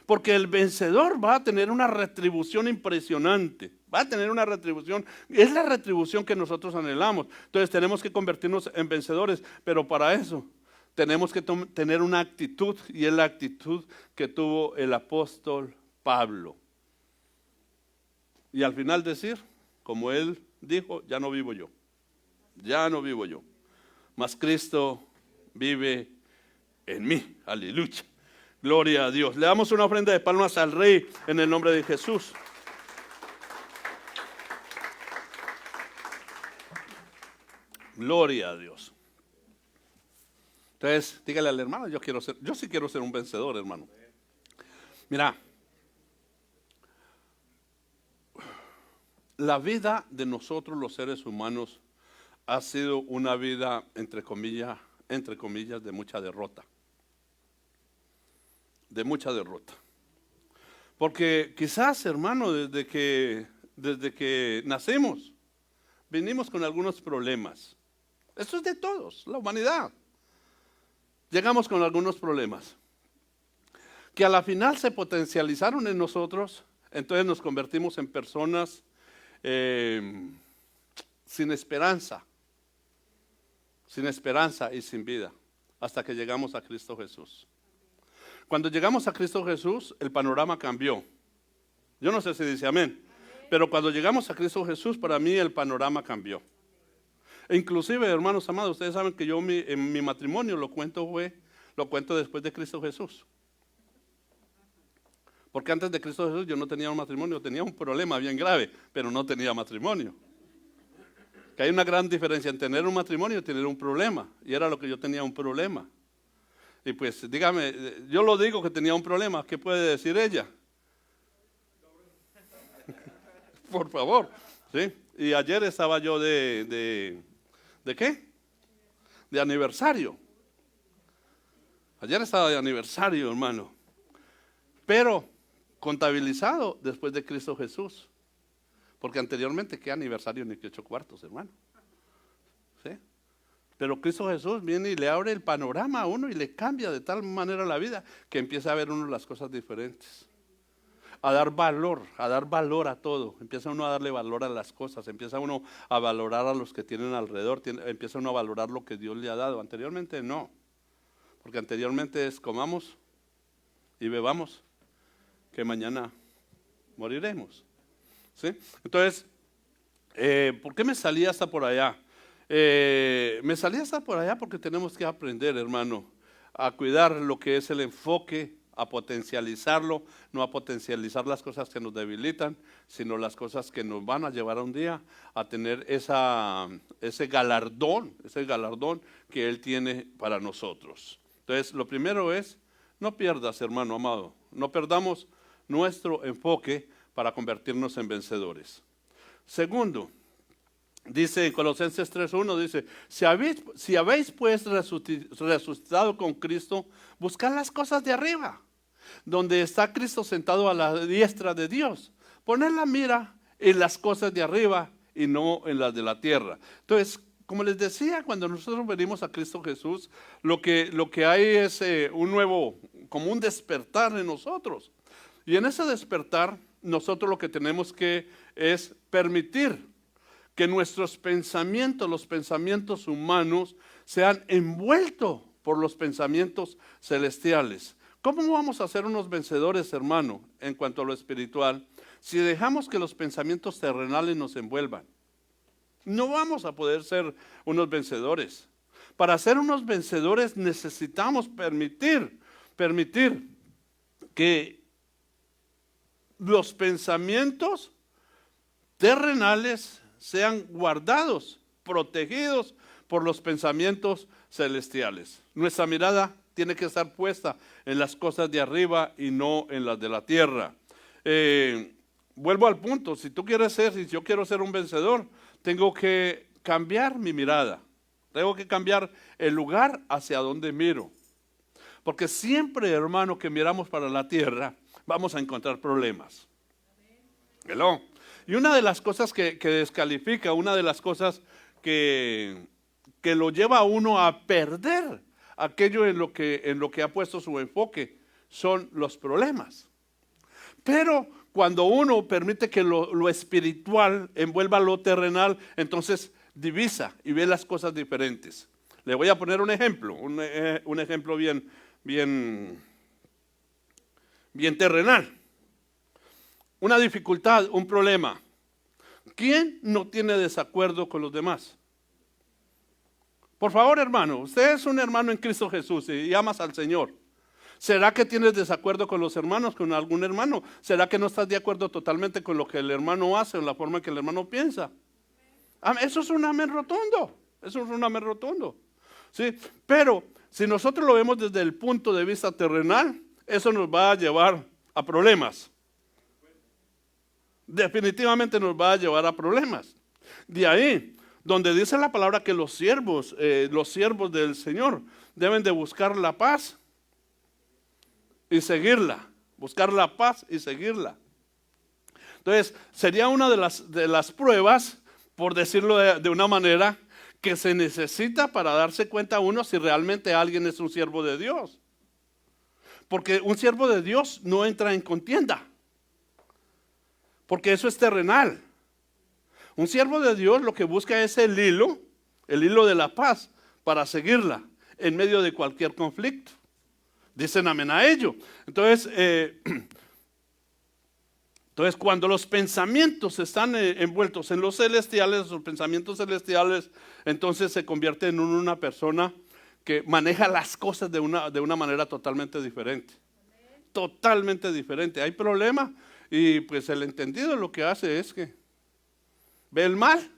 Porque el vencedor va a tener una retribución impresionante. Va a tener una retribución. Es la retribución que nosotros anhelamos. Entonces tenemos que convertirnos en vencedores. Pero para eso tenemos que tener una actitud. Y es la actitud que tuvo el apóstol Pablo. Y al final decir, como él dijo, ya no vivo yo. Ya no vivo yo. Mas Cristo vive en mí. Aleluya. Gloria a Dios. Le damos una ofrenda de palmas al Rey en el nombre de Jesús. Gloria a Dios. Entonces, dígale al hermano, yo sí quiero ser un vencedor, hermano. Mira, la vida de nosotros los seres humanos ha sido una vida, entre comillas, de mucha derrota. De mucha derrota. Porque quizás, hermano, desde que nacimos, venimos con algunos problemas. Eso es de todos, la humanidad. Llegamos con algunos problemas que a la final se potencializaron en nosotros, entonces nos convertimos en personas sin esperanza y sin vida, hasta que llegamos a Cristo Jesús. Cuando llegamos a Cristo Jesús, el panorama cambió. Yo no sé si dice amén, pero cuando llegamos a Cristo Jesús, para mí el panorama cambió. E inclusive, hermanos amados, ustedes saben que yo en mi matrimonio lo cuento después de Cristo Jesús. Porque antes de Cristo Jesús yo no tenía un matrimonio, tenía un problema bien grave, pero no tenía matrimonio. Que hay una gran diferencia en tener un matrimonio y tener un problema. Y era lo que yo tenía, un problema. Y pues dígame, yo lo digo que tenía un problema, ¿qué puede decir ella? Por favor, ¿sí? Y ayer estaba yo ¿de qué? De aniversario. Ayer estaba de aniversario, hermano. Pero contabilizado después de Cristo Jesús. Porque anteriormente, ¿qué aniversario ni qué 8 cuartos, hermano? ¿Sí? Pero Cristo Jesús viene y le abre el panorama a uno y le cambia de tal manera la vida que empieza a ver uno las cosas diferentes. A dar valor a todo. Empieza uno a darle valor a las cosas. Empieza uno a valorar a los que tienen alrededor. Empieza uno a valorar lo que Dios le ha dado. Anteriormente no. Porque anteriormente es comamos y bebamos, que mañana moriremos. ¿Sí? Entonces, ¿por qué me salí hasta por allá? Me salí hasta por allá porque tenemos que aprender, hermano, a cuidar lo que es el enfoque, a potencializarlo, no a potencializar las cosas que nos debilitan, sino las cosas que nos van a llevar a un día a tener ese galardón que Él tiene para nosotros. Entonces, lo primero es, no pierdas, hermano amado, no perdamos nuestro enfoque para convertirnos en vencedores. Segundo, dice en Colosenses 3:1, dice, si habéis pues resucitado con Cristo, buscad las cosas de arriba, donde está Cristo sentado a la diestra de Dios. Poned la mira en las cosas de arriba y no en las de la tierra. Entonces, como les decía, cuando nosotros venimos a Cristo Jesús, lo que hay es como un despertar en nosotros. Y en ese despertar, nosotros lo que tenemos que es permitir que nuestros pensamientos, los pensamientos humanos, sean envueltos por los pensamientos celestiales. ¿Cómo vamos a ser unos vencedores, hermano, en cuanto a lo espiritual, si dejamos que los pensamientos terrenales nos envuelvan? No vamos a poder ser unos vencedores. Para ser unos vencedores necesitamos permitir que los pensamientos terrenales sean guardados protegidos por los pensamientos celestiales. Nuestra mirada tiene que estar puesta en las cosas de arriba y no en las de la tierra. Vuelvo al punto, si yo quiero ser un vencedor, tengo que cambiar mi mirada. Tengo que cambiar el lugar hacia donde miro. Porque siempre, hermano, que miramos para la tierra, vamos a encontrar problemas. ¿Hello? Y una de las cosas que descalifica, una de las cosas que lo lleva a uno a perder aquello en lo que ha puesto su enfoque, son los problemas. Pero cuando uno permite que lo espiritual envuelva lo terrenal, entonces divisa y ve las cosas diferentes. Le voy a poner un ejemplo, un ejemplo bien terrenal. Una dificultad, un problema. ¿Quién no tiene desacuerdo con los demás? Por favor, hermano, usted es un hermano en Cristo Jesús y amas al Señor. ¿Será que tienes desacuerdo con los hermanos, con algún hermano? ¿Será que no estás de acuerdo totalmente con lo que el hermano hace o la forma en que el hermano piensa? Eso es un amén rotundo. Eso es un amén rotundo. ¿Sí? Pero si nosotros lo vemos desde el punto de vista terrenal, eso nos va a llevar a problemas. Definitivamente nos va a llevar a problemas. De ahí, donde dice la palabra que los siervos del Señor deben de buscar la paz y seguirla. Buscar la paz y seguirla. Entonces, sería una de las pruebas, por decirlo de una manera, que se necesita para darse cuenta uno si realmente alguien es un siervo de Dios. Porque un siervo de Dios no entra en contienda. Porque eso es terrenal. Un siervo de Dios lo que busca es el hilo de la paz para seguirla en medio de cualquier conflicto. Dicen amén a ello. Entonces cuando los pensamientos están envueltos en los celestiales, los pensamientos celestiales, entonces se convierte en una persona que maneja las cosas de una manera totalmente diferente. Totalmente diferente. Hay problema y pues el entendido lo que hace es que ve el mal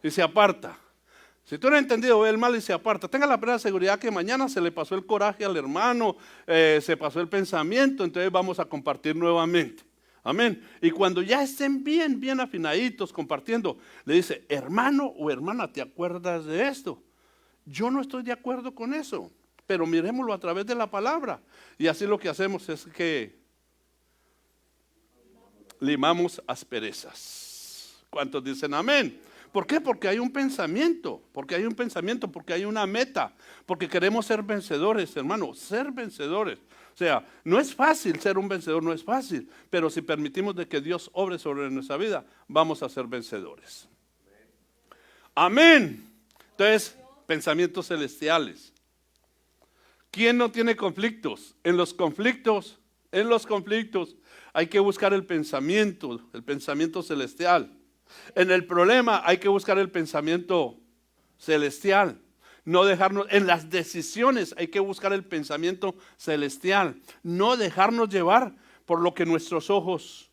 y se aparta. Si tú no has entendido, ve el mal y se aparta. Tenga la plena seguridad que mañana se le pasó el coraje al hermano, se pasó el pensamiento, entonces vamos a compartir nuevamente. Amén. Y cuando ya estén bien afinaditos compartiendo, le dice, hermano o hermana, ¿te acuerdas de esto? Yo no estoy de acuerdo con eso, pero miremoslo a través de la palabra. Y así lo que hacemos es que limamos asperezas. ¿Cuántos dicen amén? ¿Por qué? Porque hay un pensamiento, porque hay una meta, porque queremos ser vencedores, hermano, ser vencedores. O sea, no es fácil ser un vencedor, no es fácil, pero si permitimos de que Dios obre sobre nuestra vida, vamos a ser vencedores. Amén. Entonces, pensamientos celestiales. ¿Quién no tiene conflictos? En los conflictos hay que buscar el pensamiento celestial. En el problema hay que buscar el pensamiento celestial. No dejarnos, en las decisiones hay que buscar el pensamiento celestial. No dejarnos llevar por lo que nuestros ojos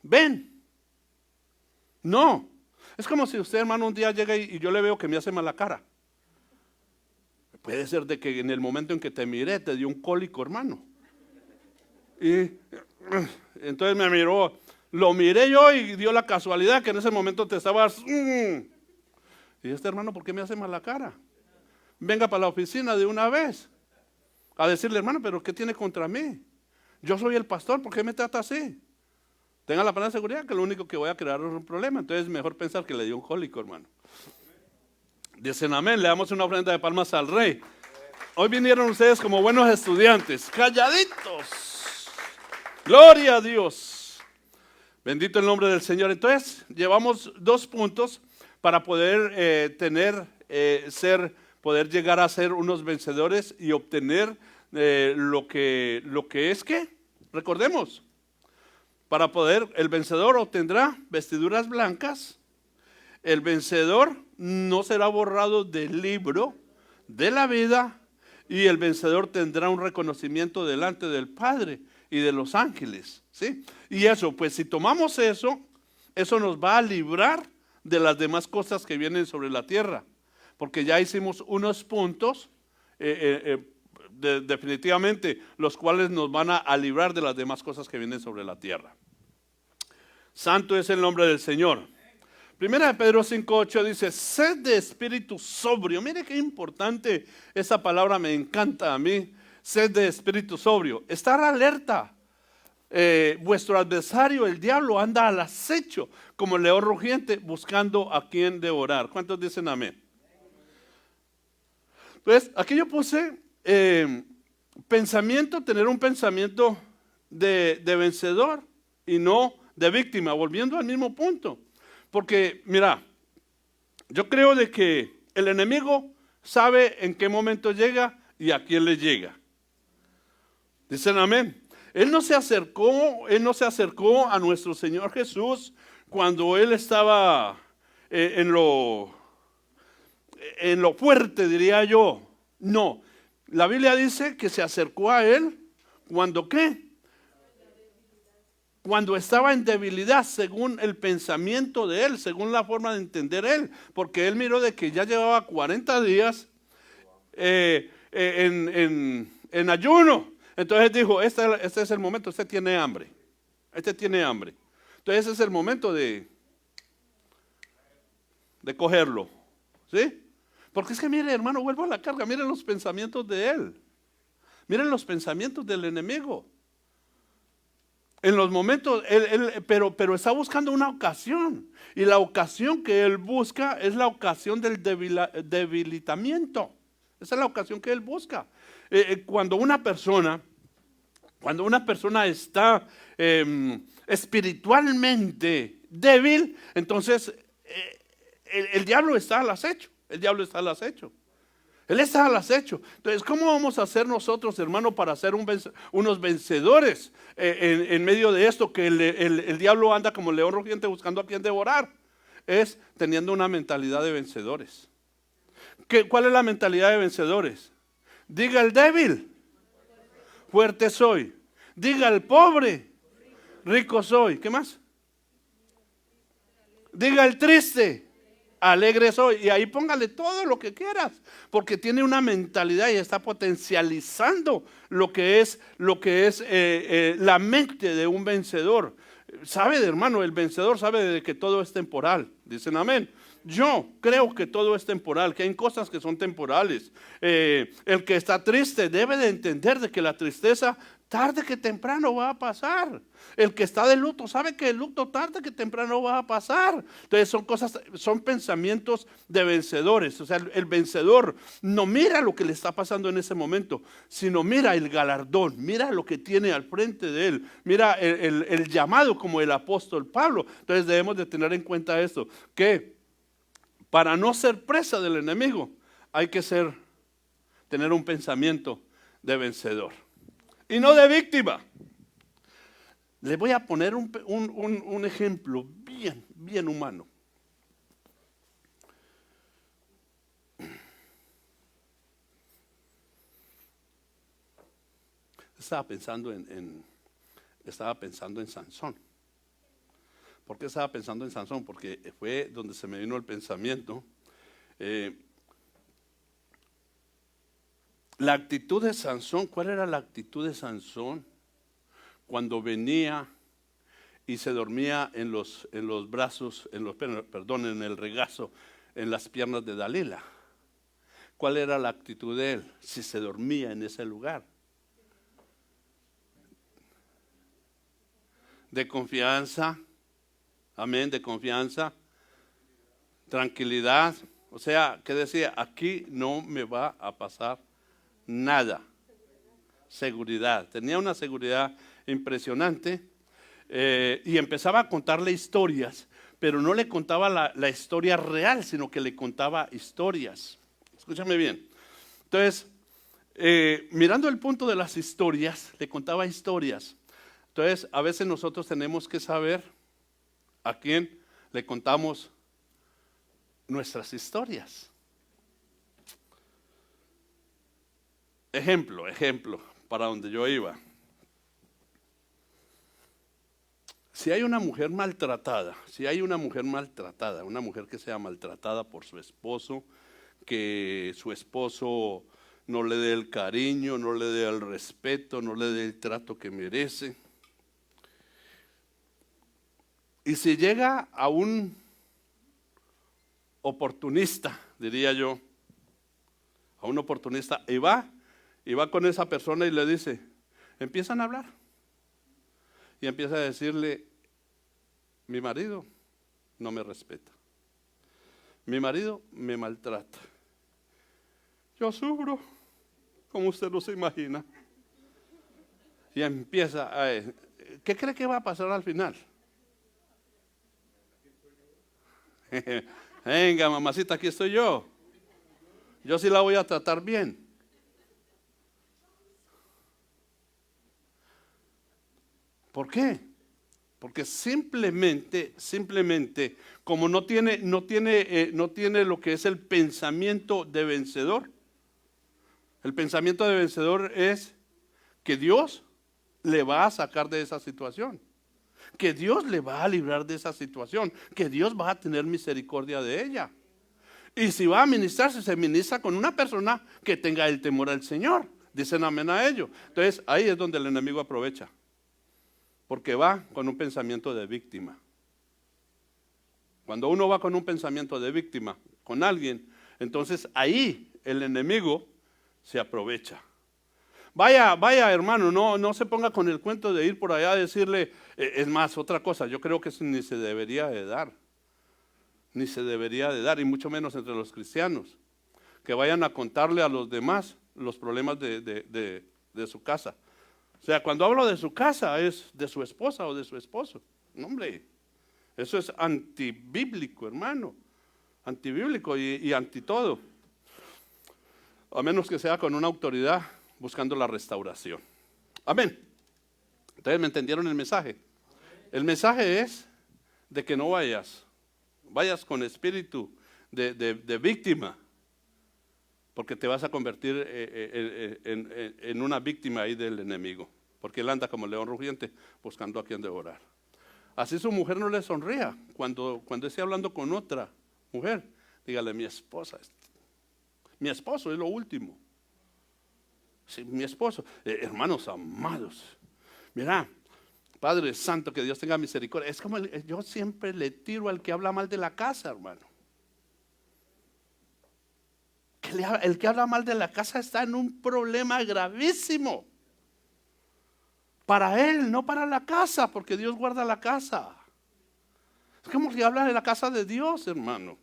ven. No. Es como si usted, hermano, un día llega y yo le veo que me hace mala cara. Puede ser de que en el momento en que te miré te dio un cólico, hermano. Y entonces me miró, lo miré yo y dio la casualidad que en ese momento te estabas... Y este hermano, ¿por qué me hace mala cara? Venga para la oficina de una vez a decirle, hermano, pero ¿qué tiene contra mí? Yo soy el pastor, ¿por qué me trata así? Tenga la plena seguridad que lo único que voy a crear es un problema. Entonces es mejor pensar que le dio un cólico, hermano. Dicen amén, le damos una ofrenda de palmas al Rey. Hoy vinieron ustedes como buenos estudiantes, calladitos. Gloria a Dios. Bendito el nombre del Señor. Entonces llevamos 2 puntos para poder poder llegar a ser unos vencedores y obtener lo que es que, recordemos, el vencedor obtendrá vestiduras blancas, el vencedor no será borrado del libro de la vida y el vencedor tendrá un reconocimiento delante del Padre y de los ángeles, ¿sí? Y eso, pues si tomamos eso nos va a librar de las demás cosas que vienen sobre la tierra, porque ya hicimos unos puntos definitivamente, los cuales nos van a librar de las demás cosas que vienen sobre la tierra. Santo es el nombre del Señor. Primera de Pedro 5:8 dice, sed de espíritu sobrio. Mire qué importante esa palabra, me encanta a mí. Sed de espíritu sobrio. Estar alerta. Vuestro adversario, el diablo, anda al acecho como león rugiente buscando a quien devorar. ¿Cuántos dicen amén? Pues aquí yo puse pensamiento, tener un pensamiento de vencedor y no de víctima, volviendo al mismo punto. Porque, mira, yo creo de que el enemigo sabe en qué momento llega y a quién le llega. Dicen amén. Él no se acercó a nuestro Señor Jesús cuando Él estaba en lo fuerte, diría yo. No, la Biblia dice que se acercó a Él cuando ¿qué? Cuando estaba en debilidad, según el pensamiento de Él, según la forma de entender Él. Porque Él miró de que ya llevaba 40 días en ayuno. Entonces dijo, este es el momento, este tiene hambre. Este tiene hambre. Entonces ese es el momento de cogerlo. ¿Sí? Porque es que mire, hermano, vuelvo a la carga, miren los pensamientos de él. Miren los pensamientos del enemigo. En los momentos, pero está buscando una ocasión. Y la ocasión que él busca es la ocasión del debilitamiento. Esa es la ocasión que él busca. Cuando una persona está espiritualmente débil, entonces el diablo está al acecho. El diablo está al acecho. Él está al acecho. Entonces, ¿cómo vamos a hacer nosotros, hermano, para ser unos vencedores en medio de esto? Que el diablo anda como león rugiente buscando a quien devorar. Es teniendo una mentalidad de vencedores. ¿Cuál es la mentalidad de vencedores? Diga el débil, fuerte soy. Diga el pobre, rico soy. ¿Qué más? Diga el triste, alegre soy. Y ahí póngale todo lo que quieras, porque tiene una mentalidad y está potencializando lo que es la mente de un vencedor. Sabe, hermano, el vencedor sabe de que todo es temporal. Dicen amén. Yo creo que todo es temporal, que hay cosas que son temporales. El que está triste debe de entender de que la tristeza tarde que temprano va a pasar. El que está de luto sabe que el luto tarde que temprano va a pasar. Entonces son pensamientos de vencedores. O sea, el vencedor no mira lo que le está pasando en ese momento, sino mira el galardón, mira lo que tiene al frente de él, mira el llamado como el apóstol Pablo. Entonces debemos de tener en cuenta esto, que para no ser presa del enemigo hay que tener un pensamiento de vencedor y no de víctima. Les voy a poner un ejemplo bien humano. Estaba pensando en Sansón. ¿Por qué estaba pensando en Sansón? Porque fue donde se me vino el pensamiento. La actitud de Sansón, ¿cuál era la actitud de Sansón cuando venía y se dormía en los brazos, en el regazo, en las piernas de Dalila? ¿Cuál era la actitud de él si se dormía en ese lugar? De confianza, amén, de confianza, tranquilidad. O sea, que decía, aquí no me va a pasar nada. Seguridad, tenía una seguridad impresionante. Y empezaba a contarle historias, pero no le contaba la historia real, sino que le contaba historias. Escúchame bien. Entonces, mirando el punto de las historias, le contaba historias. Entonces, a veces nosotros tenemos que saber a quién le contamos nuestras historias. Ejemplo, para donde yo iba. Si hay una mujer maltratada, una mujer que sea maltratada por su esposo, que su esposo no le dé el cariño, no le dé el respeto, no le dé el trato que merece. Y si llega a un oportunista, diría yo, a un oportunista, y va con esa persona y le dice, empiezan a hablar. Y empieza a decirle, mi marido no me respeta, mi marido me maltrata, yo sufro, como usted no se imagina. Y empieza ¿qué cree que va a pasar al final? Venga, mamacita, aquí estoy yo sí la voy a tratar bien. ¿Por qué? Porque simplemente, como no tiene lo que es el pensamiento de vencedor. El pensamiento de vencedor es que Dios le va a sacar de esa situación, que Dios le va a librar de esa situación, que Dios va a tener misericordia de ella. Y si va a ministrarse, se ministra con una persona que tenga el temor al Señor. Dicen amén a ello. Entonces ahí es donde el enemigo aprovecha, porque va con un pensamiento de víctima. Cuando uno va con un pensamiento de víctima con alguien, entonces ahí el enemigo se aprovecha. Vaya hermano, no se ponga con el cuento de ir por allá a decirle, es más, otra cosa, yo creo que eso ni se debería de dar, y mucho menos entre los cristianos, que vayan a contarle a los demás los problemas de su casa. O sea, cuando hablo de su casa es de su esposa o de su esposo. No, hombre, eso es antibíblico, hermano, antibíblico y anti todo, a menos que sea con una autoridad buscando la restauración. Amén. ¿Ustedes me entendieron el mensaje? El mensaje es de que no vayas con espíritu de víctima, porque te vas a convertir en una víctima ahí del enemigo, porque él anda como león rugiente buscando a quien devorar. Así su mujer no le sonría cuando esté hablando con otra mujer. Dígale, mi esposo es lo último. Sí, mi esposo, hermanos amados, mira, Padre Santo, que Dios tenga misericordia. Es como yo siempre le tiro al que habla mal de la casa, hermano. El que habla mal de la casa está en un problema gravísimo. Para él, no para la casa, porque Dios guarda la casa. Es como que habla de la casa de Dios, hermano.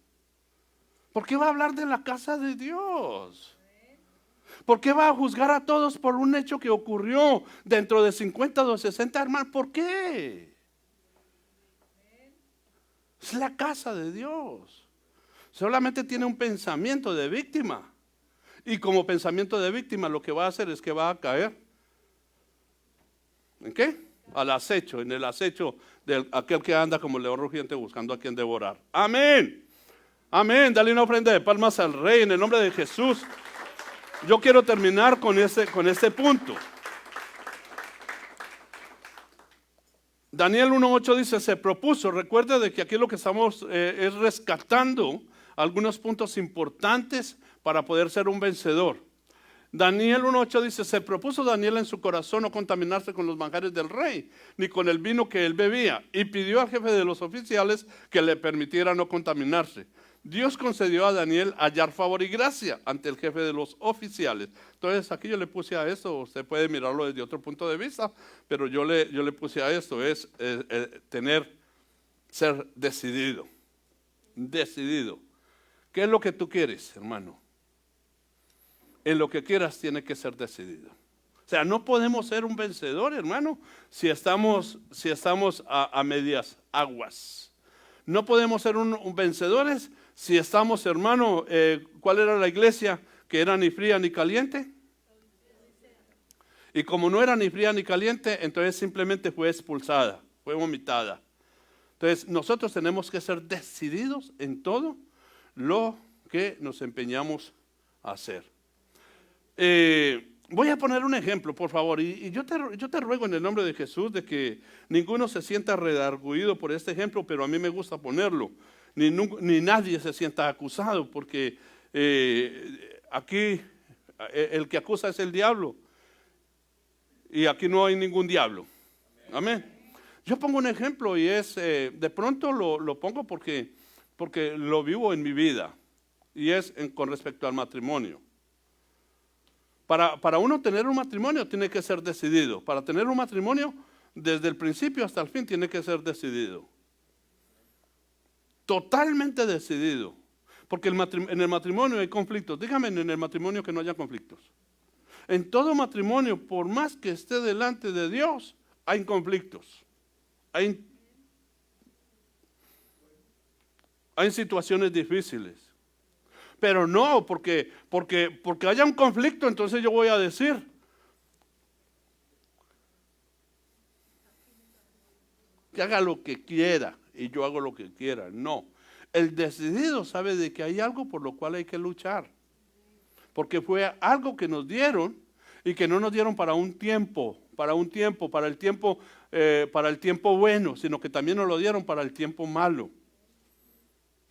¿Por qué va a hablar de la casa de Dios? ¿Por qué va a juzgar a todos por un hecho que ocurrió dentro de 50 o 60, hermano? ¿Por qué? Es la casa de Dios. Solamente tiene un pensamiento de víctima. Y como pensamiento de víctima lo que va a hacer es que va a caer. ¿En qué? En el acecho de aquel que anda como león rugiente buscando a quien devorar. Amén. Amén. Dale una ofrenda de palmas al Rey en el nombre de Jesús. Yo quiero terminar con este punto. Daniel 1:8 dice, se propuso, recuerde de que aquí lo que estamos es rescatando algunos puntos importantes para poder ser un vencedor. Daniel 1:8 dice, se propuso Daniel en su corazón no contaminarse con los manjares del rey, ni con el vino que él bebía, y pidió al jefe de los oficiales que le permitiera no contaminarse. Dios concedió a Daniel hallar favor y gracia ante el jefe de los oficiales. Entonces aquí yo le puse a esto, usted puede mirarlo desde otro punto de vista, pero yo le puse a esto, es ser decidido. Decidido. ¿Qué es lo que tú quieres, hermano? En lo que quieras tiene que ser decidido. O sea, no podemos ser un vencedor, hermano, si estamos a medias aguas. No podemos ser un vencedores si estamos, hermano, ¿cuál era la iglesia? Que era ni fría ni caliente. Y como no era ni fría ni caliente, entonces simplemente fue expulsada, fue vomitada. Entonces nosotros tenemos que ser decididos en todo lo que nos empeñamos a hacer. Voy a poner un ejemplo, por favor, y yo te ruego en el nombre de Jesús de que ninguno se sienta redarguido por este ejemplo, pero a mí me gusta ponerlo. Ni nadie se sienta acusado, porque aquí el que acusa es el diablo, y aquí no hay ningún diablo. Amén. Yo pongo un ejemplo y es, de pronto lo pongo porque lo vivo en mi vida, y es con respecto al matrimonio. Para uno tener un matrimonio tiene que ser decidido. Para tener un matrimonio, desde el principio hasta el fin, tiene que ser decidido. Totalmente decidido. Porque en el matrimonio hay conflictos. Dígame en el matrimonio que no haya conflictos. En todo matrimonio, por más que esté delante de Dios, hay conflictos. Hay situaciones difíciles. Pero no, porque haya un conflicto, entonces yo voy a decir, que haga lo que quiera y yo hago lo que quiera. No, el decidido sabe de que hay algo por lo cual hay que luchar. Porque fue algo que nos dieron y que no nos dieron para el tiempo bueno, sino que también nos lo dieron para el tiempo malo.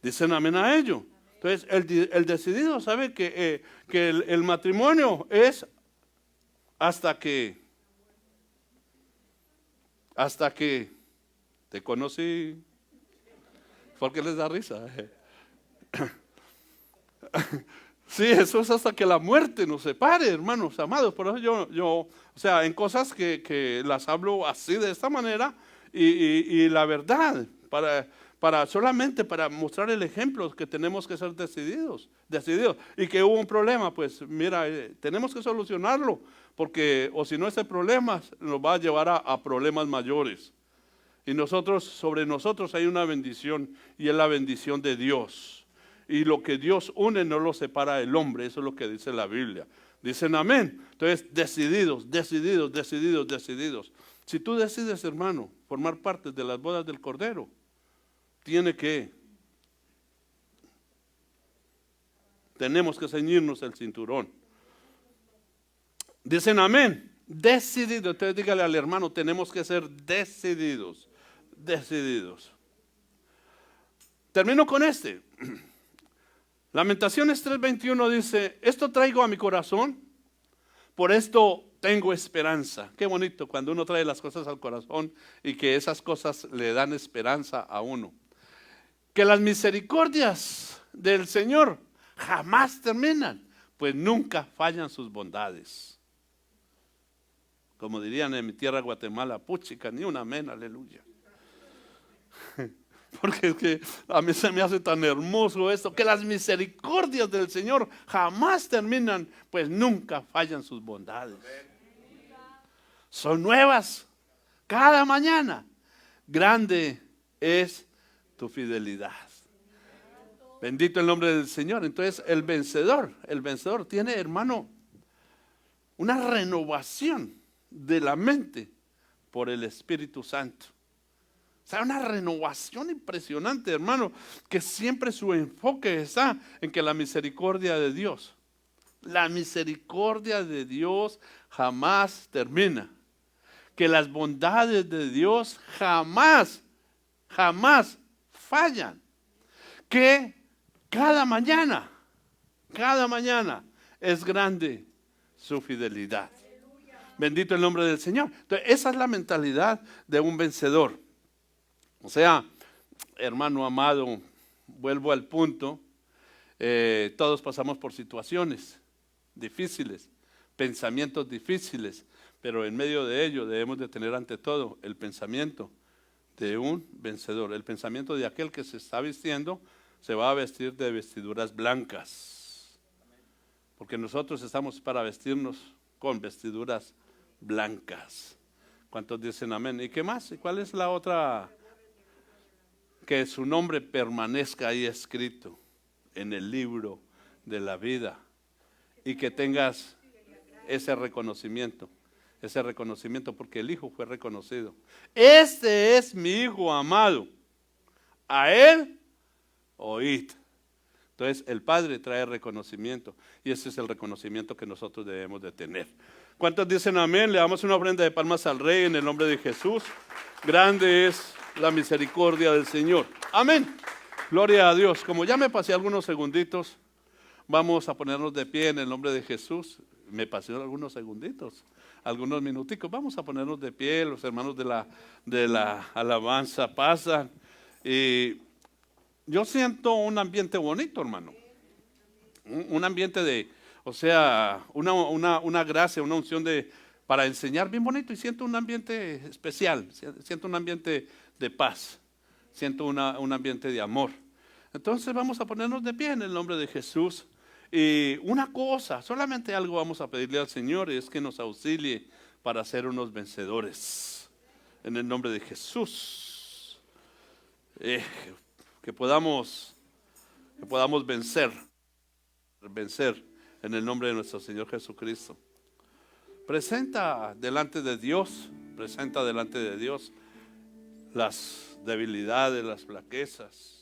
Dicen amén a ello. Entonces, el decidido sabe que el matrimonio es hasta que te conocí. ¿Por qué les da risa? Sí, eso es hasta que la muerte nos separe, hermanos amados. Por eso yo o sea, en cosas que las hablo así, de esta manera, y la verdad, solamente para mostrar el ejemplo que tenemos que ser decididos. Y que hubo un problema, pues mira, tenemos que solucionarlo, porque o si no ese problema nos va a llevar a problemas mayores. Y sobre nosotros hay una bendición, y es la bendición de Dios. Y lo que Dios une no lo separa el hombre, eso es lo que dice la Biblia. Dicen amén. Entonces, decididos. Si tú decides, hermano, formar parte de las bodas del Cordero, tenemos que ceñirnos el cinturón. Dicen amén. Decididos. Entonces dígale al hermano, tenemos que ser decididos. Termino con este. Lamentaciones 3:21 dice, esto traigo a mi corazón, por esto tengo esperanza. Qué bonito cuando uno trae las cosas al corazón y que esas cosas le dan esperanza a uno. Que las misericordias del Señor jamás terminan, pues nunca fallan sus bondades. Como dirían en mi tierra Guatemala, puchica, ni un amén, aleluya. Porque es que a mí se me hace tan hermoso esto, que las misericordias del Señor jamás terminan, pues nunca fallan sus bondades. Son nuevas cada mañana. Grande es tu fidelidad. Bendito el nombre del Señor. Entonces el vencedor tiene, hermano, una renovación de la mente por el Espíritu Santo. O sea, una renovación impresionante, hermano, que siempre su enfoque está en que la misericordia de Dios jamás termina. Que las bondades de Dios jamás fallan. Que cada mañana es grande su fidelidad. Bendito el nombre del Señor. Entonces, esa es la mentalidad de un vencedor. O sea, hermano amado, vuelvo al punto, todos pasamos por situaciones difíciles, pensamientos difíciles, pero en medio de ello debemos de tener ante todo el pensamiento de un vencedor. El pensamiento de aquel que se está vistiendo, se va a vestir de vestiduras blancas, porque nosotros estamos para vestirnos con vestiduras blancas. ¿Cuántos dicen amén? ¿Y qué más? ¿Y cuál es la otra? Que su nombre permanezca ahí escrito en el libro de la vida y que tengas ese reconocimiento porque el Hijo fue reconocido. Este es mi Hijo amado, a Él oíd. Entonces el Padre trae reconocimiento y ese es el reconocimiento que nosotros debemos de tener. ¿Cuántos dicen amén? Le damos una ofrenda de palmas al Rey en el nombre de Jesús. Grande es la misericordia del Señor. Amén. Gloria a Dios. Como ya me pasé algunos segunditos, vamos a ponernos de pie en el nombre de Jesús. Me pasé algunos segunditos, algunos minuticos. Vamos a ponernos de pie. Los hermanos de la alabanza pasan. Y yo siento un ambiente bonito, hermano. Un ambiente de, o sea, una gracia, una unción para enseñar bien bonito. Y siento un ambiente especial. Siento un ambiente de paz. Siento un ambiente de amor. Entonces vamos a ponernos de pie en el nombre de Jesús. Y una cosa, solamente algo vamos a pedirle al Señor, es que nos auxilie para ser unos vencedores. En el nombre de Jesús. Que podamos vencer en el nombre de nuestro Señor Jesucristo. Presenta delante de Dios las debilidades, las flaquezas.